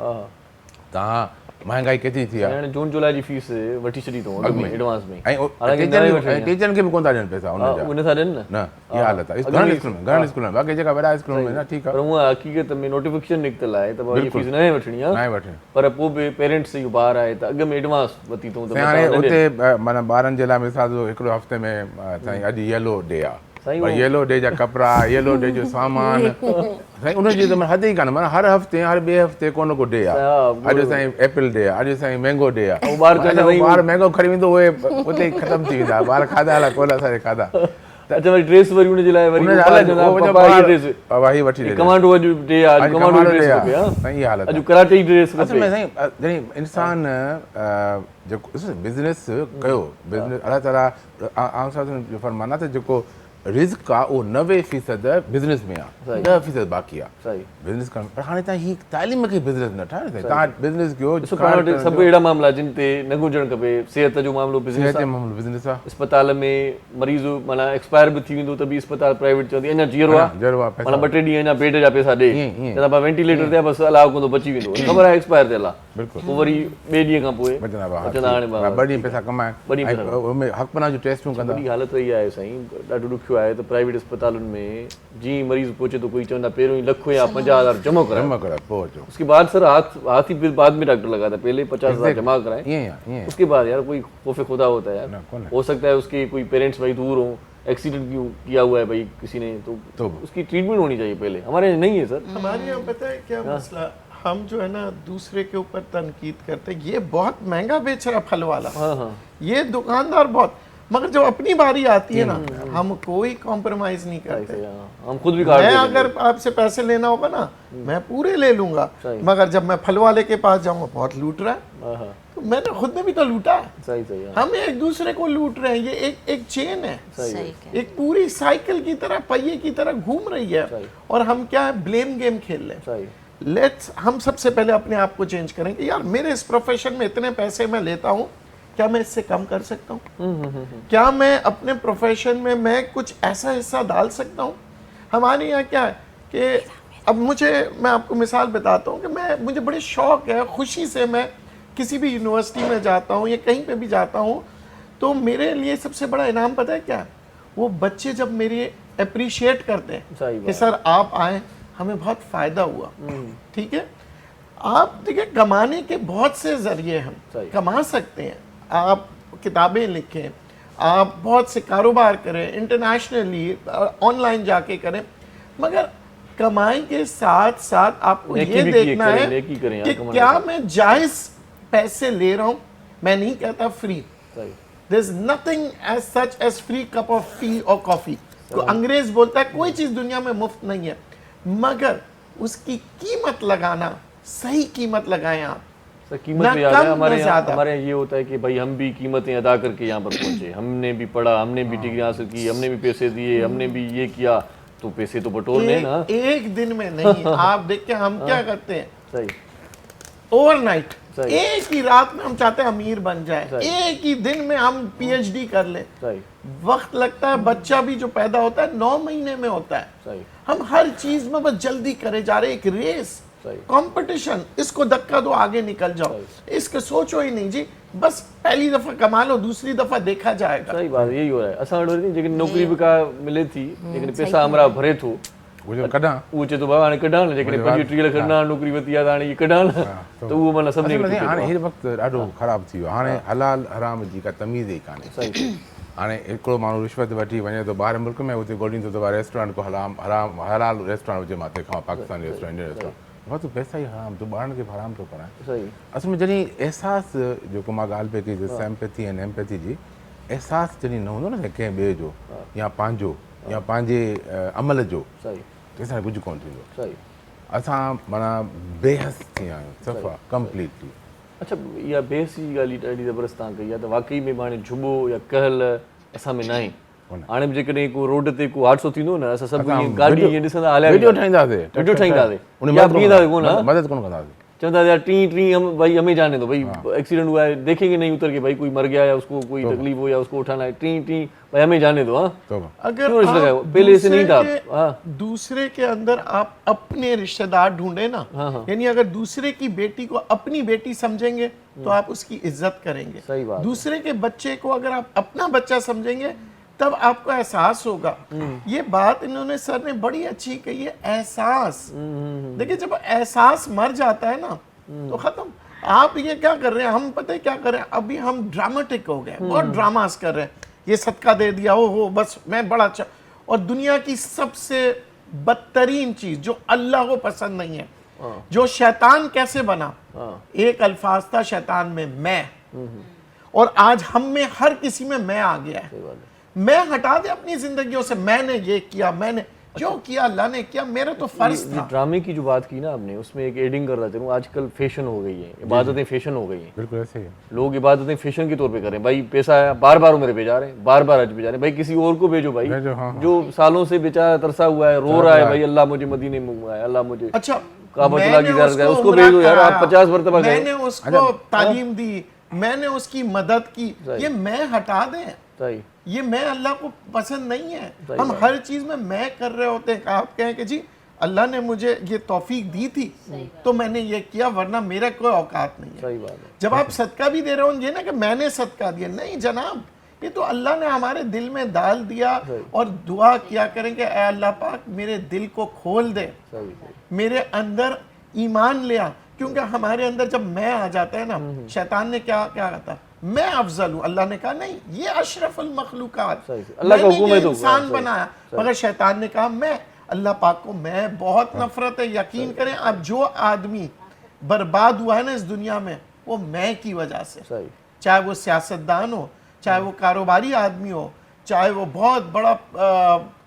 तव्हां महांगाई केतिरी थी आहे, हाणे जून जुलाई जी फीस वठी छॾी अथऊं अॻु में एडवांस में, ऐं टीचरनि खे बि कोन था ॾियनि पैसा उन सां ॾियनि न, इहा हालत आहे घणनि स्कूलनि में, बाक़ी जेका वॾा स्कूल में न ठीकु आहे, पर हूअं हक़ीक़त में नोटिफिकेशन निकितल आहे त भाई फीस न वठणी आहे, न वठणी, पर पोइ बि पेरेंट्स जो ॿार आहे त अॻु में एडवांस वठी अथऊं त हाणे उते माना ॿारनि जे लाइ मिसाल हिकिड़ो हफ़्ते में साईं अॼु येलो डे आहे, येलो डे जा कपिड़ा, येलो डे जो सामान, साईं उनजी त हद ई कान्हे, माना हर हफ़्ते हर ॿिए हफ़्ते को न को डे आहे, अॼु साईं एप्पल डे आहे, अॼु साईं मैंगो डे आहे, ॿार मैंगो खणी वेंदो उहे उते ई ख़तमु थी वेंदा, ॿार खाधा हला कोन असांजे खाधा, अच्छा वरी ड्रेस वरी उनजे लाइ वरी वही वठी कमांडो अॼु डे आहे, कमांडो ड्रेस खपे, हां इहा हालत अॼु कराटे ड्रेस खपे। असल में साईं जॾहिं इंसान जेको बिज़नेस कयो, बिज़नेस अलाह ताला आम सां जो फरमाना त जेको रिज़्क आहे उहो 90% बिज़नेस में आहे, 10% बाक़ी आहे बिज़नेस करणु, पर हाणे तव्हां हीअ तालीम खे बिज़नेस न ठाहियो, तव्हां बिज़नेस कयो, सभु अहिड़ा मामला जिन ते न गुंजणु खपे, सिहत जो मामलो बिज़नेस आहे, अस्पताल में मरीज़ माना एक्सपायर बि थी वेंदो त बि अस्पताल प्राइवेट चवंदी अञा जीरो आहे, माना 2-3 ॾींहं अञा बेड जा पैसा ॾे, चवंदा भाई वेंटिलेटर ते बसि अलाह कंदो बची वेंदो, ख़बर आहे एक्सपायर थियल आहे, पोइ वरी ॿिए ॾींहं खां पोइ अचंदा हाणे 2 ॾींहं पैसा कमाइनि, हक़पना जूं टेस्टूं कंदा। वॾी हालत इहा आहे साईं, ॾाढो ॾुखियो आहे त प्राइवेट अस्पतालुनि में जीअं मरीज़ पहुचे तो कोई चवंदा पहिरियों ही लाख या 50,000 जमा कराए, उसके बाद सर हाथ ही बाद में डॉक्टर लगाता है, पहले 50,000 जमा कराए, उसके बाद यार कोई खौफ खुदा होता है यार, हो सकता है उसके कोई पेरेंट्स भाई दूर हो, एक्सीडेंट क्यों किया हुआ है भाई किसी ने, तो उसकी ट्रीटमेंट होनी चाहिए पहले, हमारे नहीं है सर। हमारे यहाँ पता है क्या मसला, हम जो है ना दूसरे के ऊपर तनकीद करते हैं, ये बहुत महंगा बेच रहा फल वाला, ये दुकानदार बहुत, मगर जब अपनी बारी आती है ना हम कोई कॉम्प्रोमाइज नहीं करते, हम खुद भी मैं अगर आपसे पैसे लेना होगा ना मैं पूरे ले लूंगा, मगर जब मैं फल वाले के पास जाऊंगा बहुत लूट रहा है, तो मैंने खुद ने भी तो लूटा है, सही हम एक दूसरे को लूट रहे हैं, ये एक चेन है, एक पूरी साइकिल की तरह पहिए की तरह घूम रही है, और हम क्या है ब्लेम गेम खेल रहे हैं। लेट्स हम सबसे पहले अपने आप को चेंज करें कि यार मेरे इस प्रोफेशन में इतने पैसे मैं लेता हूँ, क्या मैं इससे कम कर सकता हूँ, क्या मैं अपने प्रोफेशन में मैं कुछ ऐसा हिस्सा डाल सकता हूँ। हमारे यहाँ क्या है कि अब मैं आपको मिसाल बताता हूँ कि मुझे बड़े शौक है, खुशी से मैं किसी भी यूनिवर्सिटी में जाता हूँ या कहीं पे भी जाता हूँ, तो मेरे लिए सबसे बड़ा इनाम पता है क्या है, वो बच्चे जब मेरे अप्रिशिएट करते हैं कि सर आप आए हमें बहुत फ़ायदा हुआ, ठीक है। आप देखिए कमाने के बहुत से ज़रिए हम कमा सकते हैं, आप किताबें लिखें, आप बहुत से कारोबार करें, इंटरनेशनली ऑनलाइन जाके करें, मगर कमाई के साथ साथ आपको ये देखना है कि क्या मैं जायज़ पैसे ले रहा हूँ। मैं नहीं कहता free, there is nothing as such as free cup of tea और कॉफ़ी। तो अंग्रेज बोलता है कोई चीज़ दुनिया में मुफ्त नहीं है, मगर उसकी कीमत लगाना, सही कीमत लगाएं आप। कीमत भी याद है हमारे यहाँ ये होता है कि भाई हम भी कीमतें अदा करके यहाँ पर पहुँचे, हमने भी पढ़ा, हमने भी डिग्री हासिल की, हमने भी पैसे दिए, हमने भी ये किया, तो पैसे तो बटोरने ना। एक दिन में नहीं। आप देखिए हम क्या करते हैं, सही, ओवरनाइट, सही। एक ही रात में हम चाहते हैं अमीर बन जाए, सही। एक ही दिन में हम पीएचडी कर ले। सही, वक्त लगता है। बच्चा भी जो पैदा होता है 9 महीने में होता है। सही, हम हर चीज में बस जल्दी करे जा रहे, एक रेस, सही। कंपटीशन, इसको धक्का दो आगे निकल जाओ, इसके सोचो ही नहीं जी, बस पहली दफा कमा लो, दूसरी दफा देखा जाएगा। सही बात, यही हो रहा है। असां वटि वरी जेकी नौकरी बि का मिले थी, लेकिन पैसा हमरा भरे थो, वो जो कॾा उहो चए थो बाबा हाणे कढां न, जेकॾहिं 25-30 लख न नौकरी वरिती आहे त हाणे इहे कढां न, त उहो माना सभिनी खे टुटे हाणे पियो। हीअ वक़्तु ॾाढो ख़राबु थी वियो। हाणे हलाल हराम जी का तमीज़ ई कान्हे। सही, हाणे हिकिड़ो माण्हू रिश्वत वठी वञे थो ॿाहिरि मुल्क में, उते ॻोल्हींदो त रेस्टोरेंट को हलाल रेस्टोरेंट हुजे, मां खां पाकिस्तानी रेस्टोरेंट, इंडियन रेस्टोरेंट, वह तो पैसा ही हराम, तो ॿारनि खे हराम थो कराए। सही, असल में जॾहिं अहसासु जेको मां ॻाल्हि पई कई सैम्पैथी ऐं एम्पैथी जी, अहसासु जॾहिं न हूंदो न कंहिं ॿिए जो या पंहिंजो या पंहिंजे अमल जो, सही, त असांखे कुझु कोन्ह थींदो। सही। असां माना बेहस थी विया आहियूं सफ़ा कंप्लीटली। अच्छा, इहा बेहस जी ॻाल्हि ॾाढी ज़बरदस्त तव्हां कई आहे, त वाक़ई में हाणे जुबो या कहल असां में न आहे। हाणे बि जेकॾहिं को रोड ते को हादसो थींदो न, असां सभु ईअं गाॾी ईअं ॾिसंदा हलिया वीडियो ठाहींदासीं, वीडियो ठाहींदासीं, उन या बीहंदासीं कोन, मदद कोन कंदासीं। चवंदा यार टी हम भाई हमें जाने दो भाई, एक्सीडेंट हुआ है, देखेंगे नहीं उतर के भाई कोई मर गया या उसको कोई तकलीफ हो या उसको उठाना है, टी भाई हमें जाने दो। हाँ, अगर क्यों लगाया? आप पहले ऐसे नहीं था। दूसरे के अंदर आप अपने रिश्तेदार ढूंढे ना, यानी अगर दूसरे की बेटी को अपनी बेटी समझेंगे तो आप उसकी इज्जत करेंगे। सही बात। दूसरे के बच्चे को अगर आप अपना बच्चा समझेंगे तब आपको एहसास होगा। ये बात इन्होंने सर ने बड़ी अच्छी कही है, एहसास। देखिए जब एहसास मर जाता है ना तो खत्म। आप ये क्या कर रहे हैं, हम पता है क्या कर रहे हैं, अभी हम ड्रामेटिक हो गए, बहुत ड्रामास कर रहे हैं, ये सदका दे दिया, हो बस मैं बड़ा अच्छा। और दुनिया की सबसे बदतरीन चीज जो अल्लाह को पसंद नहीं है, जो शैतान कैसे बना, एक अल्फाज था शैतान में, मैं। और आज हम में हर किसी में मैं आ गया है। मैं हटा दे अपनी जिंदगियों से, मैंने ये किया, मैंने जो किया अल्लाह ने किया, मेरा तो फर्ज था। ड्रामे की जो बात की ना आपने, उसमें एक एडिंग कर रहा था, आजकल फैशन हो गई है, इबादतें फैशन हो गई हैं। बिल्कुल ऐसे ही है। लोग इबादतें फैशन के तौर पे करें, भाई पैसा आया बार बार मेरे भेजा रहे हैं, बार बार हज भेजा रहे हैं, भाई किसी और को भेजो भाई, जो सालों से बेचारा तरसा हुआ है, रो रहा है, भाई अल्लाह मुझे मदीने में घुमाए, अल्लाह मुझे अच्छा काबा की ज़ियारत कराए, उसको भेज दो यार, आप 50 मरतबा गए। मैंने उसको तालीम दी, मैंने उसकी मदद की, ये मैं हटा दें, सही, ये मैं अल्लाह को पसंद नहीं है। हम हर चीज में मैं कर रहे होते हैं। आप कहें कि जी अल्लाह ने मुझे ये तौफीक दी थी तो मैंने ये किया, वरना मेरा कोई औकात नहीं है। सही बात है। जब आप सदका भी दे रहे हो, ये ना कि मैंने सदका दिया, नहीं जनाब, ये तो अल्लाह ने हमारे दिल में डाल दिया। और दुआ किया करें कि ऐ अल्लाह पाक मेरे दिल को खोल दे, मेरे अंदर ईमान ले आ, क्योंकि हमारे अंदर जब मैं आ जाता है ना, शैतान ने क्या क्या कहता, मैं अफजल हूँ, अल्लाह ने कहा नहीं, ये अशरफुल मखलूकात, अल्लाह का हुक्म है तो इंसान बनाया, मगर शैतान ने कहा मैं, अल्लाह पाक को मैं बहुत नफरत है। यकीन करें अब जो आदमी बर्बाद हुआ है ना इस दुनिया में, वो मैं की वजह से, चाहे वो सियासतदान हो, चाहे वो कारोबारी आदमी हो, चाहे वो बहुत बड़ा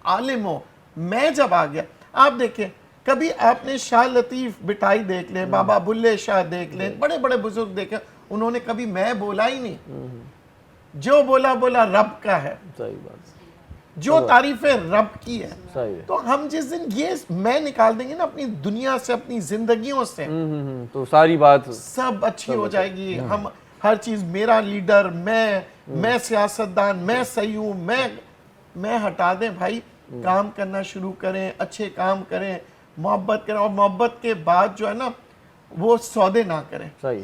आलिम हो, मैं जब आ गया। आप देखें, कभी आपने शाह लतीफ़ बिठाई देख लें, बाबा बुल्ले शाह देख लें, बड़े बड़े बुजुर्ग देखें, उन्होंने कभी मैं बोला ही नहीं। जो बोला बोला रब का है, सही बात, जो तारीफें रब की है। सही है। तो हम जिस दिन ये मैं निकाल देंगे ना अपनी दुनिया से, अपनी जिंदगियों से, तो सारी बात सब अच्छी हो जाएगी। हम हर चीज, मेरा लीडर, मैं सियासतदान, मैं सही हूँ, मैं हटा दें भाई। काम करना शुरू करें, अच्छे काम करें, मोहब्बत करें, और मोहब्बत के बाद जो है ना वो सौदे ना करें। सही,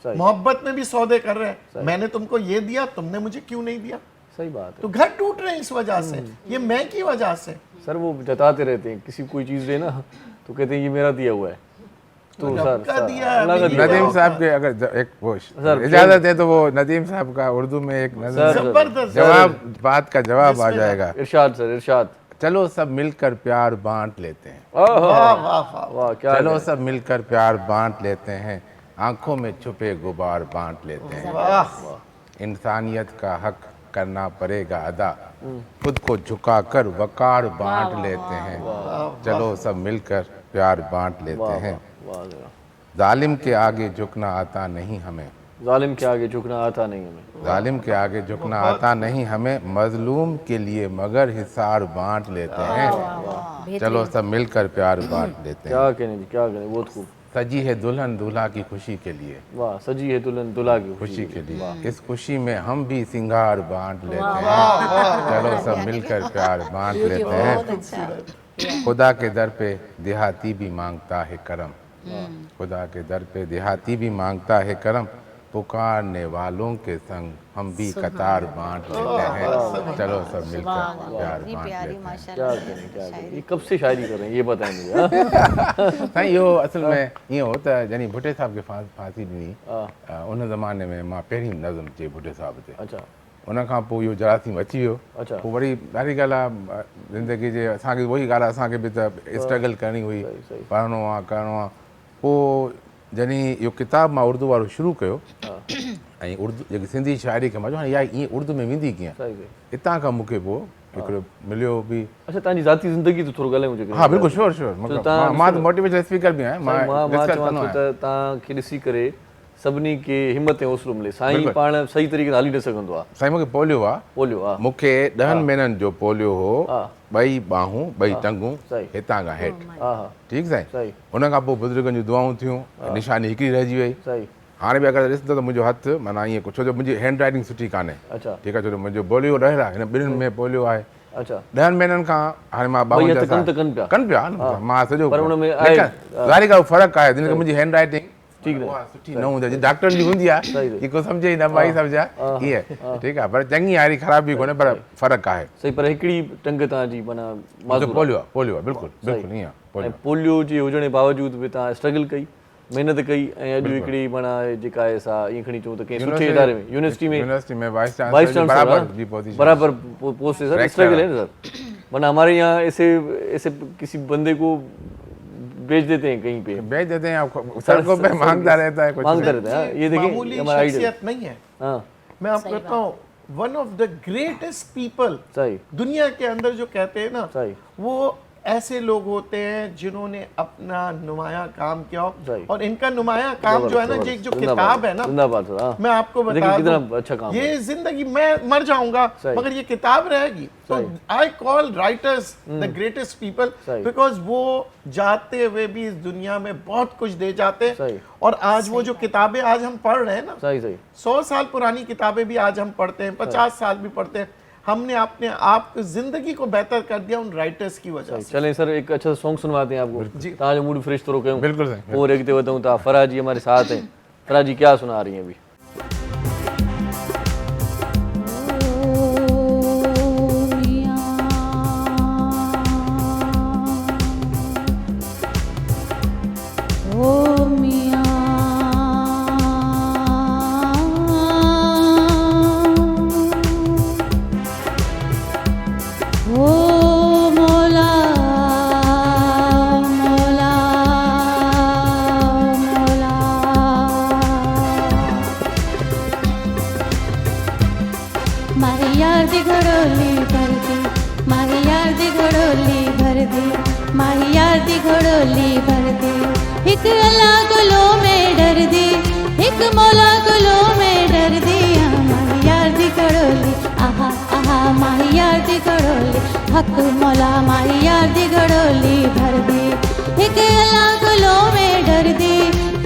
सही। मोहब्बत में भी सौदे कर रहे हैं, मैंने तुमको ये दिया, तुमने मुझे क्यों नहीं दिया। सही बात है। तो घर टूट रहे हैं इस वजह से, ये मैं की वजह से। सर वो जताते रहते हैं, किसी कोई चीज़ देना तो कहते हैं ये मेरा दिया हुआ है, तो सर नदीम साहब के अगर एक वो इजाजत है तो वो नदीम साहब का उर्दू में एक जवाब, बात का जवाब आ जाएगा। इरशाद सर, इरशाद। चलो सब मिलकर प्यार बांट लेते हैं, वाह क्या, चलो सब मिलकर प्यार बांट लेते हैं, आंखों में छुपे गुबार बांट लेते हैं, इंसानियत का हक करना पड़ेगा अदा, खुद को झुकाकर वकार बांट लेते हैं, चलो सब मिलकर प्यार बांट लेते हैं, जालिम के आगे झुकना आता नहीं हमें, जालिम के आगे झुकना आता नहीं हमें, जालिम के आगे झुकना आता नहीं हमें, मजलूम के लिए मगर हिसार बांट लेते हैं, चलो सब मिलकर प्यार बांट लेते हैं। क्या कहने जी, क्या कहने, बहुत खूब। सजी है दुल्हन दूल्हा की खुशी के लिए, वाह, सजी है दुल्हन दूल्हा की खुशी के लिए, इस खुशी में हम भी सिंगार बांट लेते हैं, चलो सब मिलकर प्यार बांट लेते हैं। खुदा के दर पे देहाती भी मांगता है करम, खुदा के दर पे देहाती भी मांगता है करम, पुकारने वालों के संग हम भी कतार बांट लेते हैं, चलो सब मिलकर प्यार बांट लेते हैं। क्या कहने, क्या कहने, ये कब से शायरी कर रहे हैं ये बताएं मुझे। हाँ? साईं इहो असल में ईअं हो त जॾहिं भुट्टे साहब खे फांसी ॾिनी, उन ज़माने में मां पहिरीं नज़म चई भुट्टे साहब ते, अच्छा, उन खां पोइ इहो जरासीम अची वियो, अच्छा, पोइ वरी ॾाढी ॻाल्हि आहे ज़िंदगी जे, असांखे उहा ई ॻाल्हि आहे, असांखे बि त स्ट्रगल करणी हुई, पढ़णो आहे करिणो आहे। पोइ जॾहिं इहो किताबु मां उर्दू वारो शुरू कयो ऐं उर्दू जेकी सिंधी शाइरी खे मां चयो यार ईअं उर्दू में वेंदी कीअं, हितां खां मूंखे पोइ हिकिड़ो मिलियो बि। अच्छा, तव्हांजी ज़ाती ज़िंदगी तो थोरो ॻाल्हायूं हुजे। हा बिल्कुलु, श्योर श्योर, मां त मोटिवेशनल स्पीकर बि आहियां, मां चवां थो त तव्हांखे ॾिसी करे सभिनी खे हिमत ऐं हौसलो मिले। साईं पाण सही तरीक़े सां हली न सघंदो आहे। साईं मूंखे पोलियो आहे, पोलियो आहे मूंखे 10 महीननि जो पोलियो हो, ॿई ॿाहूं ॿई टंगूं हितां खां हेठि, ठीकु साईं। उन खां पोइ बुज़ुर्गनि जूं दुआऊं थियूं, निशानी हिकिड़ी रहिजी वई। हाणे बि अगरि ॾिसंदो त मुंहिंजो हथु माना ईअं छो जो मुंहिंजी हैंड राइटिंग सुठी कान्हे, ठीकु आहे, छो जो मुंहिंजो पोलियो रहियल आहे, हिन ॿिन्हिनि में पोलियो आहे। अच्छा, 10 महीननि खां हाणे मां 52 कनि पिया, मां सॼो ज़ाहिरी ॻाल्हि फ़र्क़ु आहे, जिनखे मुंहिंजी हैंड राइटिंग ठीकु आहे सुठी न हूंदी, डॉक्टरनि जी हूंदी आहे कि को सम्झे ई न मां ई सम्झा ईअं, ठीकु आहे, पर चङी हारी ख़राबु बि कोन्हे, पर फ़र्क़ु आहे। सही, पर हिकिड़ी टंग तव्हांजी माना पोलियो आहे, पोलियो आहे, बिल्कुलु बिल्कुलु ईअं। पोलियो जे हुजण जे बावजूदि बि तव्हां स्ट्रगल कई, महिनत कई, ऐं अॼु हिकिड़ी माना जेका आहे सा ईअं खणी चऊं त कंहिं सुठे इदारे में यूनिवर्सिटी में वाइस चांसलर बराबर पोस्ट है सर, स्ट्रगल है ना सर, वरना हमारे यहाँ ऐसे किसी बंदे को बेच देते हैं, कहीं पे बेच देते हैं, सड़कों पे मांगता रहता है, मांगता रहता है। ये देखिए हमारा आइडिया नहीं है। मैं आपको कहता हूँ one of the greatest people दुनिया के अंदर जो कहते हैं ना, वो ऐसे लोग होते हैं जिन्होंने अपना नुमाया काम किया, और इनका नुमाया काम जो है ना, ये जो किताब है ना, मैं आपको बता दूं, अच्छा काम, ये जिंदगी मैं मर जाऊंगा मगर ये किताब रहेगी। तो I call writers the greatest people, because वो जाते हुए भी इस दुनिया में बहुत कुछ दे जाते हैं। और आज वो जो किताबें आज हम पढ़ रहे हैं ना, 100 साल पुरानी किताबें भी आज हम पढ़ते हैं, 50 साल भी पढ़ते हैं। हमने अपने आप जिंदगी को बेहतर कर दिया उन राइटर्स की वजह से। चलें सर, एक अच्छा सॉन्ग सुनवाते हैं आपको, ताजो मूड फ्रेश थोड़ा करूं। बिल्कुल सही। और एक बताऊं था, फराह जी हमारे साथ हैं। फराह जी क्या सुना रही हैं अभी? एक अल्लाह गुलो में डर दी, एक मौला गुलो में डर दी, माही यार दी घड़ोली, आहा आहा माही यार दी घड़ोली, हक मौला माही यार दी घड़ोली भर दी। एक अल्लाह गुलो में डर दी,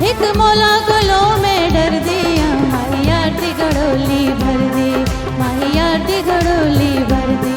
एक मौला गुलो में डर दी, माही यार दी घड़ोली भर दी, माही यार दी घड़ोली भर दी।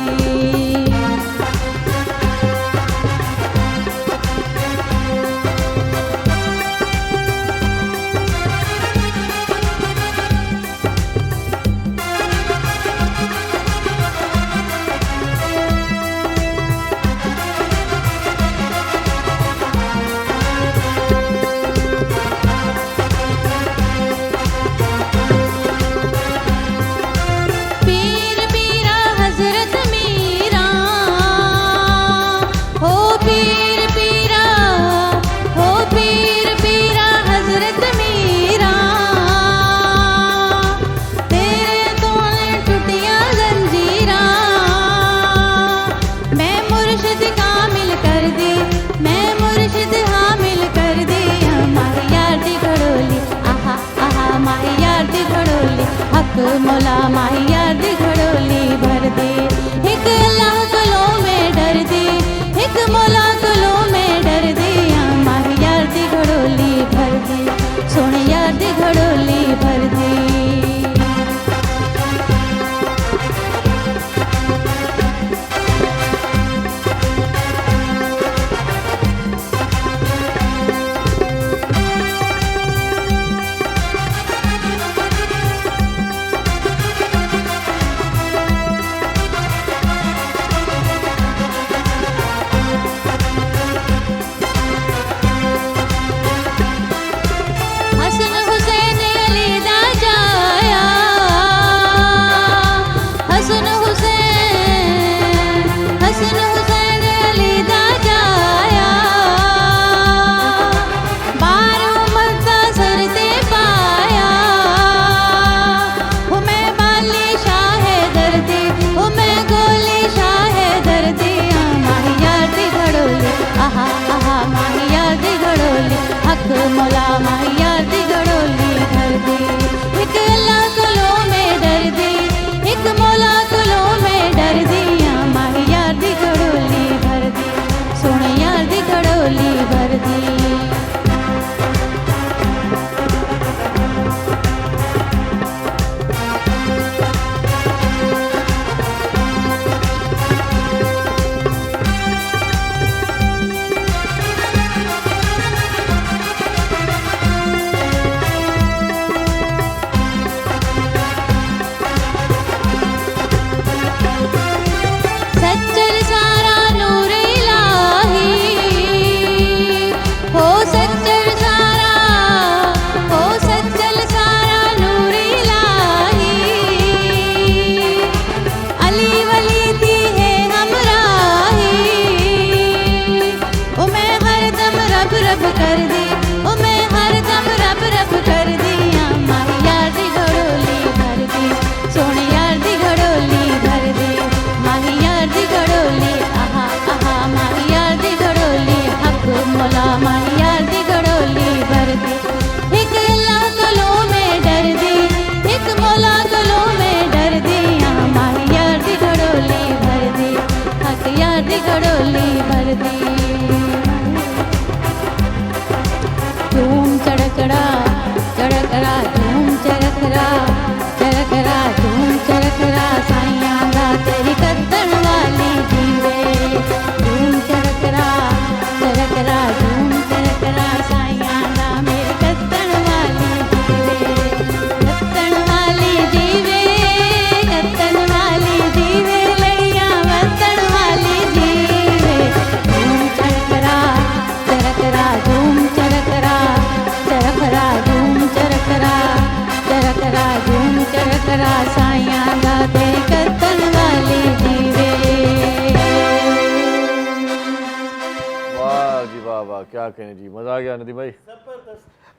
क्या कहने जी, मजा आ गया नदीम भाई।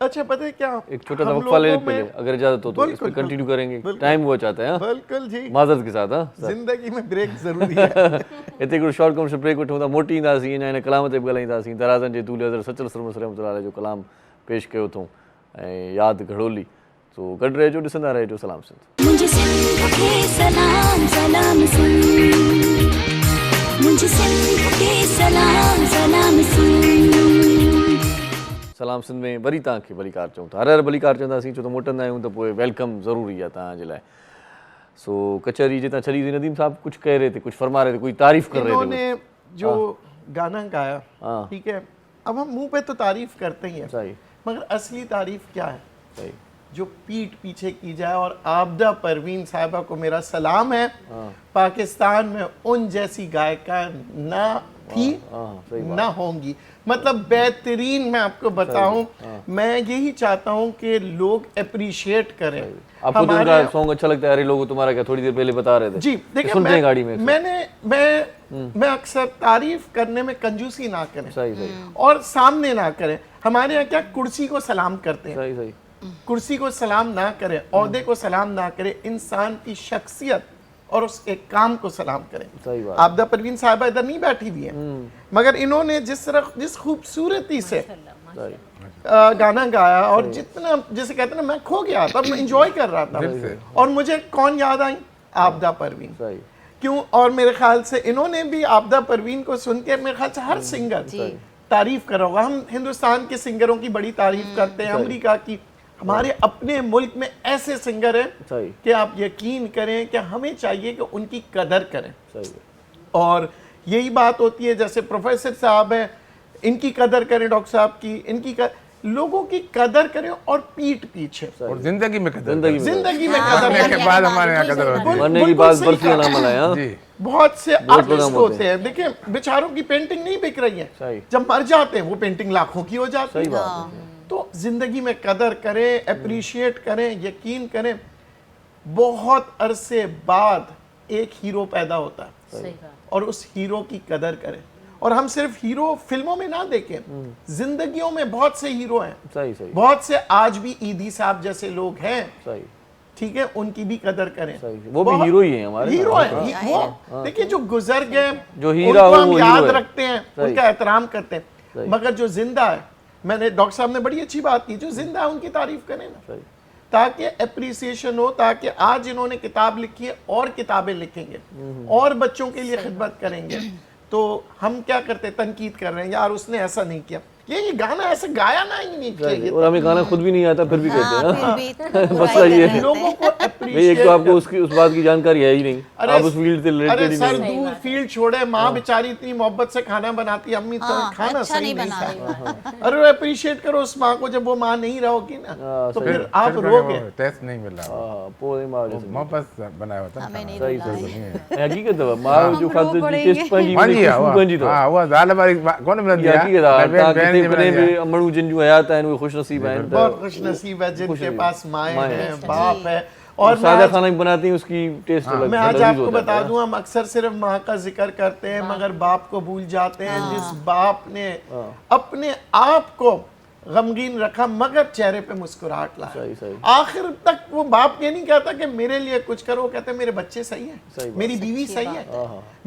अच्छा पता है क्या, एक छोटा सा हम वक्फा ले लोगों पहले, में- अगर इजाजत हो तो इस पे बिल्कुल, कंटिन्यू करेंगे, बिल्कुल। टाइम हुआ चाहता है, हाँ बिल्कुल जी, माजरत के साथ, हाँ सर। जिंदगी में ब्रेक जरूरी है। हिते हिकिड़ो शॉर्ट कमर्शियल ब्रेक वठूं था, मोटी ईंदासीं अञा हिन कलाम ते बि ॻाल्हाईंदासीं। दराज़नि जे दूल्हे हज़रत सचल सरमस रहमतुल्लाह अलैह जो कलाम पेश कयो अथऊं ऐं यादि घड़ोली। तो गॾु रहिजो, ॾिसंदा रहिजो सलाम सिंध। मुझे सिंध के सलाम सलाम सिंध, मुझे सिंध के सलाम सलाम सिंध। सलाम सिंध में वरी तव्हांखे भलीकार चऊं था, हर हर भलीकार चवंदासीं, छो त मोटंदा आहियूं त पोइ वेलकम ज़रूरी आहे तव्हांजे लाइ। सो कचहरी जितां छड़ी थी, नदीम साहब कुछ कह रहे थे, कुछ फरमा रहे थे, कोई तारीफ कर रहे थे। इन्होंने जो गाना गाया, हाँ। ठीक है, अब हम मुंह पे तो तारीफ करते ही हैं, सही मगर असली तारीफ क्या है, सही, जो पीठ पीछे की जाए। और आबदा परवीन साहिबा को मेरा सलाम है, पाकिस्तान में उन जैसी गायिका ना थी सही ना होंगी, मतलब बेहतरीन। मैं आपको बताऊं, मैं यही चाहता हूं कि लोग अप्रिशिएट करें। आपको तो उनका सॉन्ग अच्छा लगता है? अरे लोगों तुम्हारा क्या, थोड़ी देर पहले बता रहे थे जी, देखिए सुनते हैं गाड़ी में। मैं अक्सर तारीफ करने में कंजूसी ना करें, सही सही और सामने ना करें। हमारे यहाँ क्या कुर्सी को सलाम करते हैं, सही सही, कुर्सी को सलाम ना करें, ओहदे को सलाम ना करें, इंसान की शख्सियत और उसके काम को सलाम करें। सही बात। आबदा परवीन साहिबा इधर नहीं बैठी हुई है, मगर इन्होंने जिस खूबसूरती से सही गाना गाया, और जितना जैसे कहते हैं ना, मैं खो गया था, मैं इंजॉय कर रहा था। और मुझे कौन याद आई? आबदा परवीन। सही, क्यों? और मेरे ख्याल से इन्होंने भी आबदा परवीन को सुन के, मेरे ख्याल से हर सिंगर तारीफ कर रहा होगा। हम हिंदुस्तान के सिंगरों की बड़ी तारीफ करते हैं, अमेरिका की, हमारे अपने मुल्क में ऐसे सिंगर हैं सही कि आप यकीन करें कि हमें चाहिए कि उनकी कदर करें। सही, और यही बात होती है, जैसे प्रोफेसर साहब हैं, इनकी कदर करें, डॉक्टर साहब की, लोगों की कदर करें, और पीठ पीछे और जिंदगी में कदर जिंदगी में जिंदगी में हाँ, कदर मरने करें। के बाद हमारे यहाँ कदर होती है। मरने की बिल्कुल बात सही बर्फी कहा। ना मनाए, हाँ जी, बहुत से प्रोग्राम आर्टिस्ट होते होते हैं, देखिए बेचारों की पेंटिंग नहीं बिक रही है, सही जब मर जाते हैं वो पेंटिंग लाखों की हो जाती सही है। बात है। तो जिंदगी में कदर करें, अप्रिशिएट करें, यकीन करें, बहुत अरसे बाद एक हीरो पैदा होता है, सही बात। और उस हीरो की कदर करें। और हम सिर्फ हीरो फिल्मों में ना देखें, जिंदगियों में बहुत से हीरो हैं, सही सही बहुत से आज भी ईदी साहब जैसे लोग हैं, सही ठीक है, उनकी भी कदर करें। सही, वो भी हीरो ही हैं हमारे। हीरो हाँ, है वो, देखिए जो गुजर गए, जो हीरा उनको हो, हम वो याद हीरो है। रखते हैं, सही। उनका एहतराम करते हैं, सही। मगर जो जिंदा है, मैंने डॉक्टर साहब ने बड़ी अच्छी बात की, जो जिंदा है उनकी तारीफ करें ना, सही, ताकि अप्रिसिएशन हो, ताकि आज इन्होंने किताब लिखी है और किताबें लिखेंगे और बच्चों के लिए खिदमत करेंगे। तो हम क्या करते, तनकीद कर रहे हैं, यार उसने ऐसा नहीं किया, ये गाना ऐसे गाया ना ही नहीं सही। चाहिए। और हमें गाना खुद भी नहीं आता, फिर भी कहते हैं, हाँ। मसला ये है, लोगों को भाई एक अप्रिशिएट तो आपको उसकी उस बात की जानकारी है ही नहीं, आप उस फील्ड से रिलेटेड अरे ही सर, नहीं। दूर फील्ड छोड़े, माँ बेचारी इतनी मोहब्बत से खाना बनाती, अम्मी तो खाना अच्छा सही नहीं नहीं बना था। अरे अप्रिशिएट करो उस माँ को, जब वो माँ नहीं रहोगी ना, तो फिर आप रोगे। टेस्ट नहीं मिला, हाँ, पोइ मां जैसे मोहब्बत बनाया होता हमें नहीं सही रुलाए। सही हकीकत है, मां जो खाते जी टेस्ट पंहिंजी हाँ जी, हाँ, पंहिंजी तो हाँ, वो दाल वाली कौन मिलंदी आहे? हकीकत आहे, भेण- तव्हां भेण किथे जी कॾहिं मिलंदी बि आहे। अमड़ू जिन जूं हयात आहिनि उहे ख़ुशनसीब आहिनि, बहुत खुश नसीब है जिनके पास माएँ माएँ हैं, हैं। बाप है। और और मैं सादा आज- खाना भी बनाती हैं, उसकी टेस्ट अलग मैं आज लजीज आपको होता है। बता दूं, हम अक्सर सिर्फ माँ का जिक्र करते हैं, मगर बाप को भूल जाते हैं। जिस बाप ने अपने आप को गमगीन रखा, मगर चेहरे पे मुस्कुराहट सही, लाया, सही। आखिर तक वो बाप ये नहीं कहता कि मेरे लिए कुछ करो, वो कहते हैं मेरे बच्चे सही सही हैं, बात। मेरी बीवी सही है,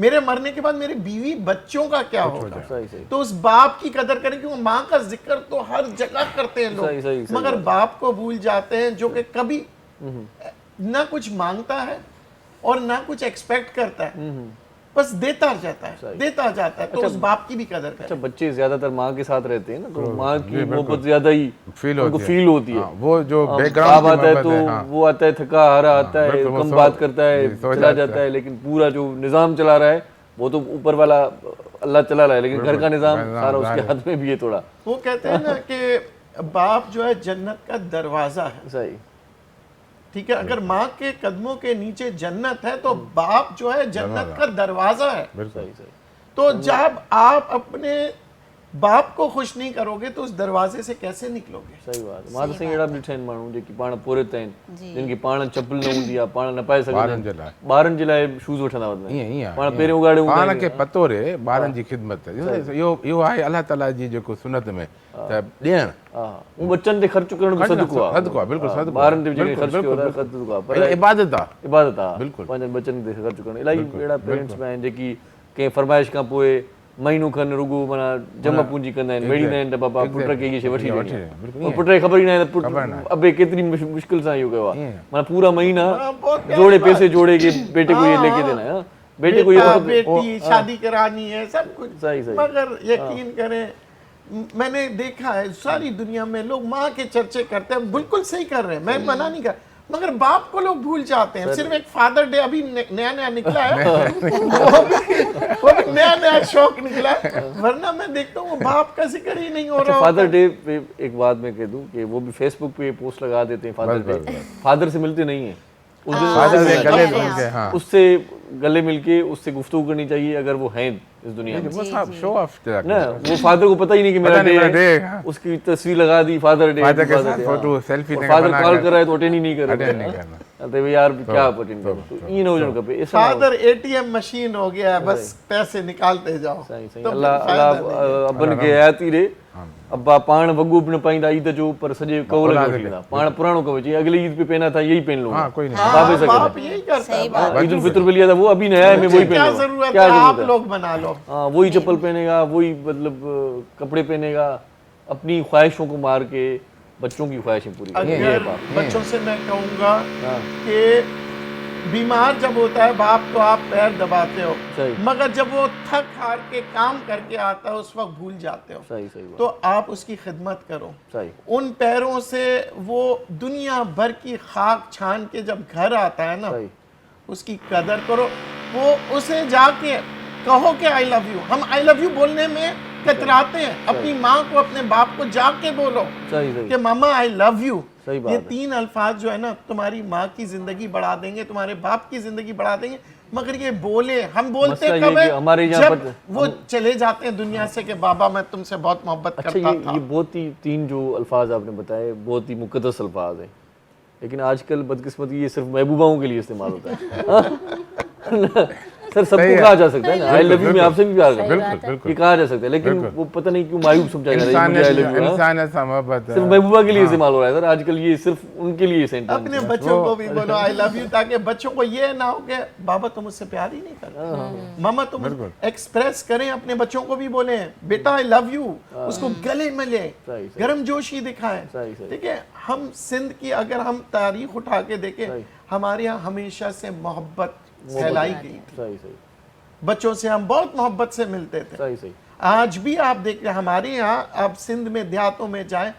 मेरे मरने के बाद मेरी बीवी बच्चों का क्या होगा। सही सही, तो उस बाप की कदर करें, क्योंकि माँ का जिक्र तो हर जगह करते हैं सही, सही, लोग, सही मगर बात। बाप को भूल जाते हैं, जो कि कभी ना कुछ मांगता है और ना कुछ एक्सपेक्ट करता है, बस देता जाता है, सही। देता जाता है। तो उस बाप की भी कदर अच्छा करें। बच्चे ज्यादातर माँ के साथ रहते हैं ना, तो माँ जी, की बिल्कुल। मोहब्बत ज्यादा ही फील उनको होती है। फील होती है। हाँ, वो जो हाँ, बैकग्राउंड बाप की आता है मोहब्बत तो है, हाँ। वो आता है थका हारा आता है, बिल्कुल, वो कम सो- बात करता है, जी, सो चला जाता जाता है, लेकिन पूरा जो निज़ाम चला रहा है वो तो ऊपर वाला अल्लाह चला रहा है, लेकिन घर का निज़ाम निज़ाम सारा उसके जाहिर। हाथ में भी है थोड़ा। वो कहते हैं ना कि बाप जो है जन्नत का दरवाजा है, सही, ठीक है। अगर माँ के कदमों के नीचे जन्नत है, तो बाप जो है जन्नत का दरवाजा है। बिल्कुल सही सही, तो जब आप अपने बाप को खुश नहीं करोगे तो उस दरवाजे से कैसे निकलोगे? सही बात मां त साईं अहिड़ा बि ॾिठा आहिनि माण्हू जेकी पाण पुरित आहिनि जिन खे पाण चपल न हूंदी आहे पाण न पाए सघंदा ॿारनि जे लाइ ॿारनि जे लाइ शूज़ वठंदा वञनि ईअं ईअं पाण पहिरियों उगाड़े हूंदा पाण आहिनि। खे पतो रहे ॿारनि जी ख़िदमत इहो आहे अलाह ताला जी जेको सुनत में त ॾियणु हा उहो बच्चनि ते ख़र्च करण बि सदको आहे सदको आहे बिल्कुलु सदको ॿारनि ते जेके ख़र्च कयो आहे सदको आहे पर इबादत आहे इबादत आहे बिल्कुलु। पंहिंजनि बच्चनि ते ख़र्च करणु इलाही अहिड़ा पेरेंट्स बि आहिनि जेकी कंहिं फरमाइश खां पोइ महीनो खनि रुॻो माना जमा पूंजी कंदा आहिनि वेड़ींदा आहिनि त बाबा पुट खे इहा शइ वठी ॾियणी पुट खे ख़बर ई न आहे त पुट अबे केतिरी मुश्किल सां इहो कयो आहे माना पूरा महीना जोड़े पैसे जोड़े के बेटे को ये लेके देना है बेटे को ये बेटी शादी करानी है सब कुछ सही सही मगर यकीन करें मैंने देखा है सारी दुनिया में लोग माँ के चर्चे करते हैं बिल्कुल सही कर रहे हैं मैं मना नहीं कर मगर बाप को लोग भूल जाते हैं सिर्फ एक फादर डे अभी नया नया निकला है वो भी नया नया शौक निकला है वरना मैं देखता हूँ वो बाप का जिक्र ही नहीं हो रहा फादर डे पे एक बात मैं कह दूं कि वो भी फेसबुक पे पोस्ट लगा देते हैं फादर डे फादर से मिलते नहीं है उस दिन उससे गले मिलके उससे गुफ्तगू करनी चाहिए अगर वो हैं इस दुनिया में शो ऑफ ना वो फादर को पता ही नहीं कि मेरा डे है उसकी तस्वीर लगा the father day photo selfie father call कर रहा है तो अटेंड ही नहीं कर रहा तो यार क्या अटेंड करो तो ये ना हो जाना कभी फादर एटीएम मशीन हो गया है बस पैसे निकालते जाओ सही सही अल्लाह अब्बन के आयती रे अब्बा पाण वॻो बि न पाईंदा ईद जो पर सॼे कवल वठी ईंदा पाण पुराणो कवच अगली ईद पे पहना था यही पहन लो हाँ कोई नहीं बाबे से बाप यही करता है ईद उल फित्र पे लिया था वो अभी नया है मैं वही क्या पहन जरूरत है आप लोग बना लो हाँ वही चप्पल पहनेगा वही मतलब कपड़े पहनेगा अपनी ख्वाहिशों को मार के बच्चों की ख्वाहिशें पूरी अगर बच्चों से मैं कहूँगा कि बीमार जब होता है बाप तो आप पैर दबाते हो सही मगर जब वो थक हार के काम करके आता है उस वक्त भूल जाते हो सही सही बात तो आप उसकी खिदमत करो सही उन पैरों से वो दुनिया भर की खाक छान के जब घर आता है ना सही उसकी कदर करो वो उसे जाके कहो कि आई लव यू हम आई लव यू बोलने में कतराते हैं अपनी माँ को अपने बाप को जाके बोलो सही सही कि मामा आई लव यू सही बात ये है। 3 अल्फाज जो है ना तुम्हारी माँ की जिंदगी बढ़ा देंगे तुम्हारे बाप की जिंदगी बढ़ा देंगे मगर ये बोले हम बोलते मसला ये कब कि है हमारे यहाँ जब पर वो चले जाते हैं दुनिया से कि बाबा मैं तुमसे बहुत मोहब्बत अच्छा करता था ये बहुत ही 3 जो अल्फाज आपने बताए बहुत ही मुकद्दस अल्फाज हैं लेकिन आजकल बदकिस्मती ये सिर्फ महबूबाओं के लिए इस्तेमाल होता है सर सबको कहा जा सकता है ना आई लव यू में आपसे भी प्यार करता बिल्कुल बिल्कुल ये कहा जा सकता है लेकिन वो पता नहीं क्यों मायूब समझा जा रहा है मुझे आई लव यू इंसान ऐसा मोहब्बत है सिर्फ महबूबा के लिए इस्तेमाल हो रहा है सर आजकल ये सिर्फ उनके लिए सेंटेंस अपने बच्चों को भी बोलो आई लव यू ताकि बच्चों को ये ना हो कि बाबा तुम मुझसे प्यार ही नहीं करते मामा तुम एक्सप्रेस करें अपने बच्चों को भी बोले बेटा आई लव यू उसको गले में ले सही, सही। गर्म जोशी दिखाएं सही, सही। ठीक है हम सिंध की अगर हम तारीख उठा के देखें सही। हमारे यहाँ हमेशा से मोहब्बत फैलाई गई थी सही सही बच्चों से हम बहुत मोहब्बत से मिलते थे सही सही आज भी आप देख रहे हमारे यहाँ आप सिंध में देहातों में जाए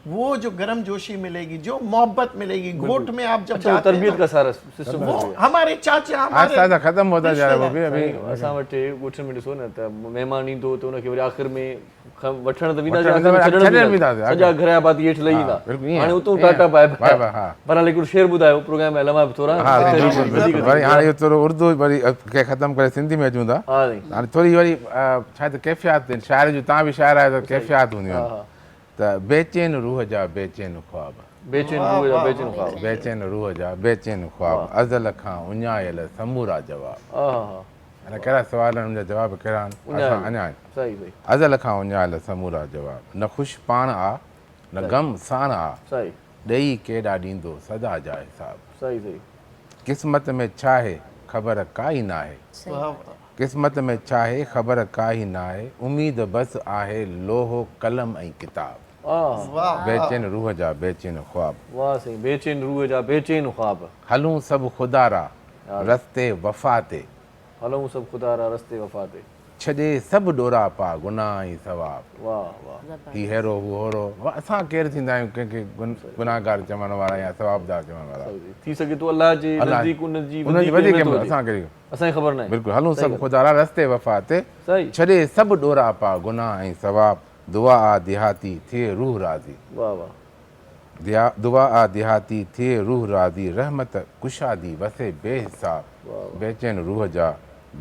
वो जो गर्म जोशी मिलेगी जो मोहब्बत मिलेगी घोट में आप जब अच्छा वो जाते हैं तरबियत ना, का सारा सिस्टम वो हमारे चाचा हमारे आस्ता खत्म होता जा रहा है अभी अभी असां वटि ॻोठनि में ॾिसो न त महिमान ईंदो त उनखे वरी आख़िर में वठण त वेंदा वठण त छॾण बि था सॼा घर जा भाती हेठि लही ईंदा बिल्कुलु ईअं। हाणे उतां टाटा बाय बाय बाय, हा। पर हाल हिकिड़ो शेर ॿुधायो प्रोग्राम में लम्हा बि थोरा हा बिल्कुलु बिल्कुलु वरी हाणे इहो थोरो उर्दू वरी खे ख़तमु करे सिंधी में अचूं था हा साईं हाणे थोरी वरी छा त कैफ़ियात आहिनि शाइर जूं तव्हां बि शाइर आहियो त कैफ़ियात हूंदियूं आहिनि त बेचैन रूह जा बेचैन ख्वाब बेचैन रूह जा बेचैन ख्वाब बेचैन रूह जा बेचैन ख्वाब अज़ल खां उञायल समूरा जवाब हा हा हाणे कहिड़ा सुवाल आहिनि उनजा जवाब कहिड़ा आहिनि असां अञा आहिनि सही सही अज़ल खां उञायल समूरा जवाब न ख़ुशि पाण आ न गम साण आ सही ॾेई केॾा ॾींदो सदा जा हिसाब सही सही क़िस्मत में छा आहे ख़बर काई न आहे क़िस्मत में छा आहे ख़बर काई न आहे उम्मीद बसि आहे लोहो कलम ऐं किताब वाह बेचैन रूह जा बेचैन ख्वाब वाह साईं बेचैन रूह जा बेचैन ख्वाब हलूं सभु ख़ुदारा रस्ते वफ़ा ते हलूं सभु ख़ुदा रा रस्ते वफ़ा ते छॾे सभु ॾोरा पा गुनाह ऐं सवाब वाह वाह ही हेरो हू होरो असां केरु थींदा आहियूं कंहिंखे गुनाहगार चवण वारा या सवाबदार चवण वारा थी सघे थो अलाह जे अलाह नज़दीक उनजी उनजी वधीक असां कहिड़ी असांखे ख़बर न आहे बिल्कुलु हलूं सभु ख़ुदारा रस्ते वफ़ा ते सही छॾे सभु ॾोरा पा गुनाह ऐं सवाब दुआ आ देहाती थिए रूह राज़ी वाह वाह दुआ आ देहाती थिए रूह राज़ी रहमत कुशादी वसे बेहिसाब बेचैन रूह जा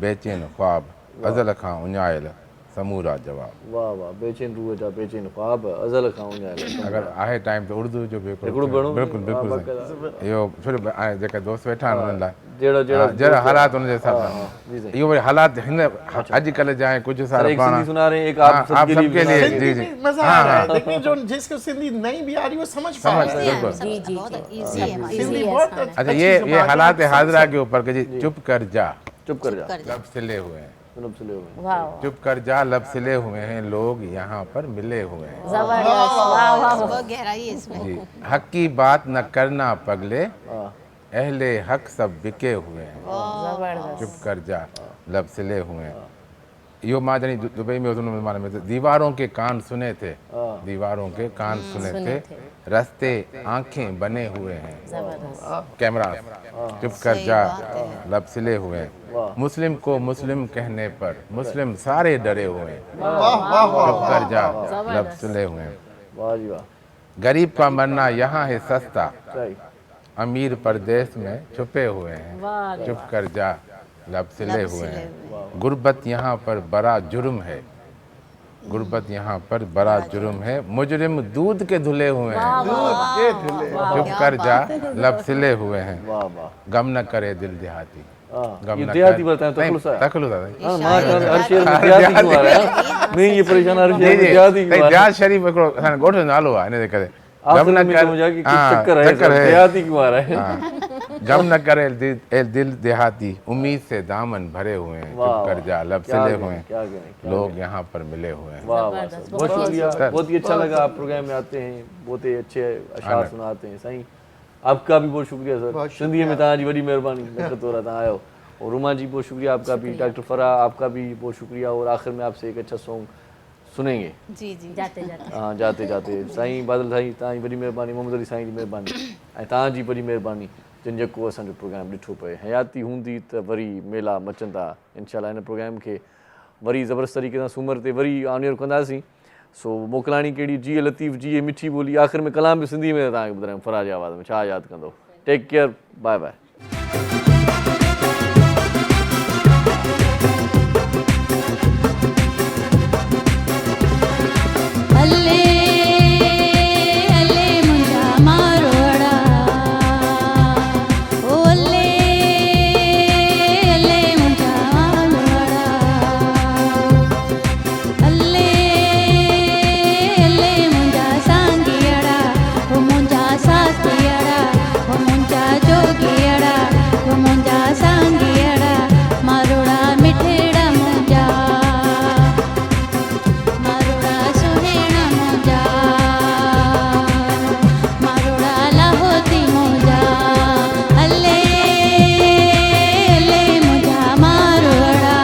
बेचैन ख्वाब अज़ल खां उञायल समूरा जवाब। वाह वाह, बेचैन रूह जा बेचैन ख्वाब अज़ल खां उञायल। अगर आहे टाइम तो उर्दू जो बिल्कुल हिकिड़ो घणो बिल्कुल बिल्कुल इहो फिर जेका दोस्त वेठा आहिनि उन्हनि लाइ जहिड़ा हालात उनजे हिसाब सां इहो वरी हालात हिन अॼुकल्ह जा कुझु सारा एक पुराणा सिंधी सुना रहे हैं, एक हाँ, आप सबके सबके लिए लिए जी जी मजा आ रहा है देखिए, जो जिसको सिंधी नहीं भी आ रही वो समझ पा रहा है। बिल्कुल। जी जी बहुत इजी है हमारे सिंधी लिए। बहुत अच्छा अच्छी ये ज़बान है, हालात आप हाजरा के ऊपर के जी चुप कर जा चुप कर जा, लब सिले हुए हैं, सुनब सुले हुए। वाह चुप कर जा लब सिले हुए हैं, लोग यहाँ पर मिले हुए हैं। जबरदस्त, वाह वाह बहुत गहराई है इसमें। जी हक की बात न करना पगले, अहले हक सब बिके हुए हैं। जबरदस्त। चुप कर जा लब सिले हुए हैं। यो मां जनी दुबई में उन माने में दीवारों के कान सुने थे, दीवारों के कान सुने थे, रास्ते आंखें बने हुए हैं। कैमरा चुप कर जा लब सिले हुए हैं। मुस्लिम को मुस्लिम कहने पर मुस्लिम सारे डरे हुए हैं। चुप कर जा लब सिले हुए हैं। वाह जी वाह, गरीब का मरना यहाँ है सस्ता, सही। अमीर परदेश में छुपे हुए हैं। वाह चुप कर जा लब सिले हुए हैं। गुर्बत यहाँ पर बड़ा जुर्म है, गुर्बत यहाँ पर बड़ा जुर्म है, मुजरिम दूध के धुले हुए हैं। चुप कर जा लब सिले हुए हैं। वाह वाह, गम न करे दिल देहाती, गम ये न देहाती करे- बताएं, तखलुस है। तखलुस है। हाँ, मां का हर शेर में देहाती क्यों आ रहा है? मैं ये परेशान हर शेर में देहाती क्यों आ रहा है? दियात शरीफ हिकिड़ो असांजो ॻोठ जो नालो आहे, इन जे करे आप गम न में कर समझा कि हाँ, चक्कर है, चक्कर है। देहाती क्यों आ रहा है? हाँ, गम न करे दिल देहाती, उम्मीद से दामन भरे हुए हैं। चुप कर जा लब क्या सिले कहें, हुए हैं, क्या कहें, लोग यहाँ पर मिले हुए हैं। वाह वाह, बहुत शुक्रिया, बहुत ही अच्छा लगा। आप प्रोग्राम में आते हैं, बहुत ही अच्छे अशार सुनाते हैं। साईं आपका भी बहुत शुक्रिया सर, सिंधी में तव्हांजी वॾी महिरबानी, तौर तव्हां आयो। और रुमा जी बहुत शुक्रिया आपका भी, डॉक्टर फराह आपका भी बहुत शुक्रिया। और आखिर में आपसे एक अच्छा सॉन्ग सुनेंगे। जी जी जाते जाते हाँ, जाते जाते साईं बादल साईं तव्हांजी वॾी महिरबानी, मोहम्मद अली साईं जी महिरबानी ऐं तव्हांजी वॾी महिरबानी जिन जेको असांजो प्रोग्राम ॾिठो पए। हयाती हूंदी त वरी मेला मचंदा। इंशाल्लाह इन प्रोग्राम खे वरी ज़बरदस्त तरीक़े सां सूमर ते वरी ऑन कंदासीं। सो मोकिलाणी कहिड़ी, जीअ लतीफ़ जीअ मिठी ॿोली, आख़िर में कलाम बि सिंधी में तव्हांखे ॿुधायूं फराह जे आवाज़ में, छा यादि कंदो। Take care, bye bye. अल्ले अल्ले मुंजा मारोड़ा, ओ अल्ले अल्ले मुंजा मारोड़ा, अल्ले अल्ले मुंजा सांगियड़ा, ओ मुंजा साथियड़ा, ओ मुंजा जोगियड़ा, ओ मुंजा सांगियड़ा, मारोड़ा मिठड़ा मुंजा, मारोड़ा सुहेड़ा मुंजा, मारोड़ा लाहोती मुंजा, अल्ले अल्ले मुंजा मारोड़ा।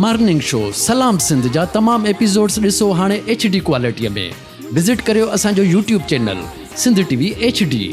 मॉर्निंग शो सलाम सिंध जा तमाम एपिसोड्स ॾिसो हाणे HD क्वालिटीअ में। विज़िट करियो असांजो YouTube channel Sindh TV HD।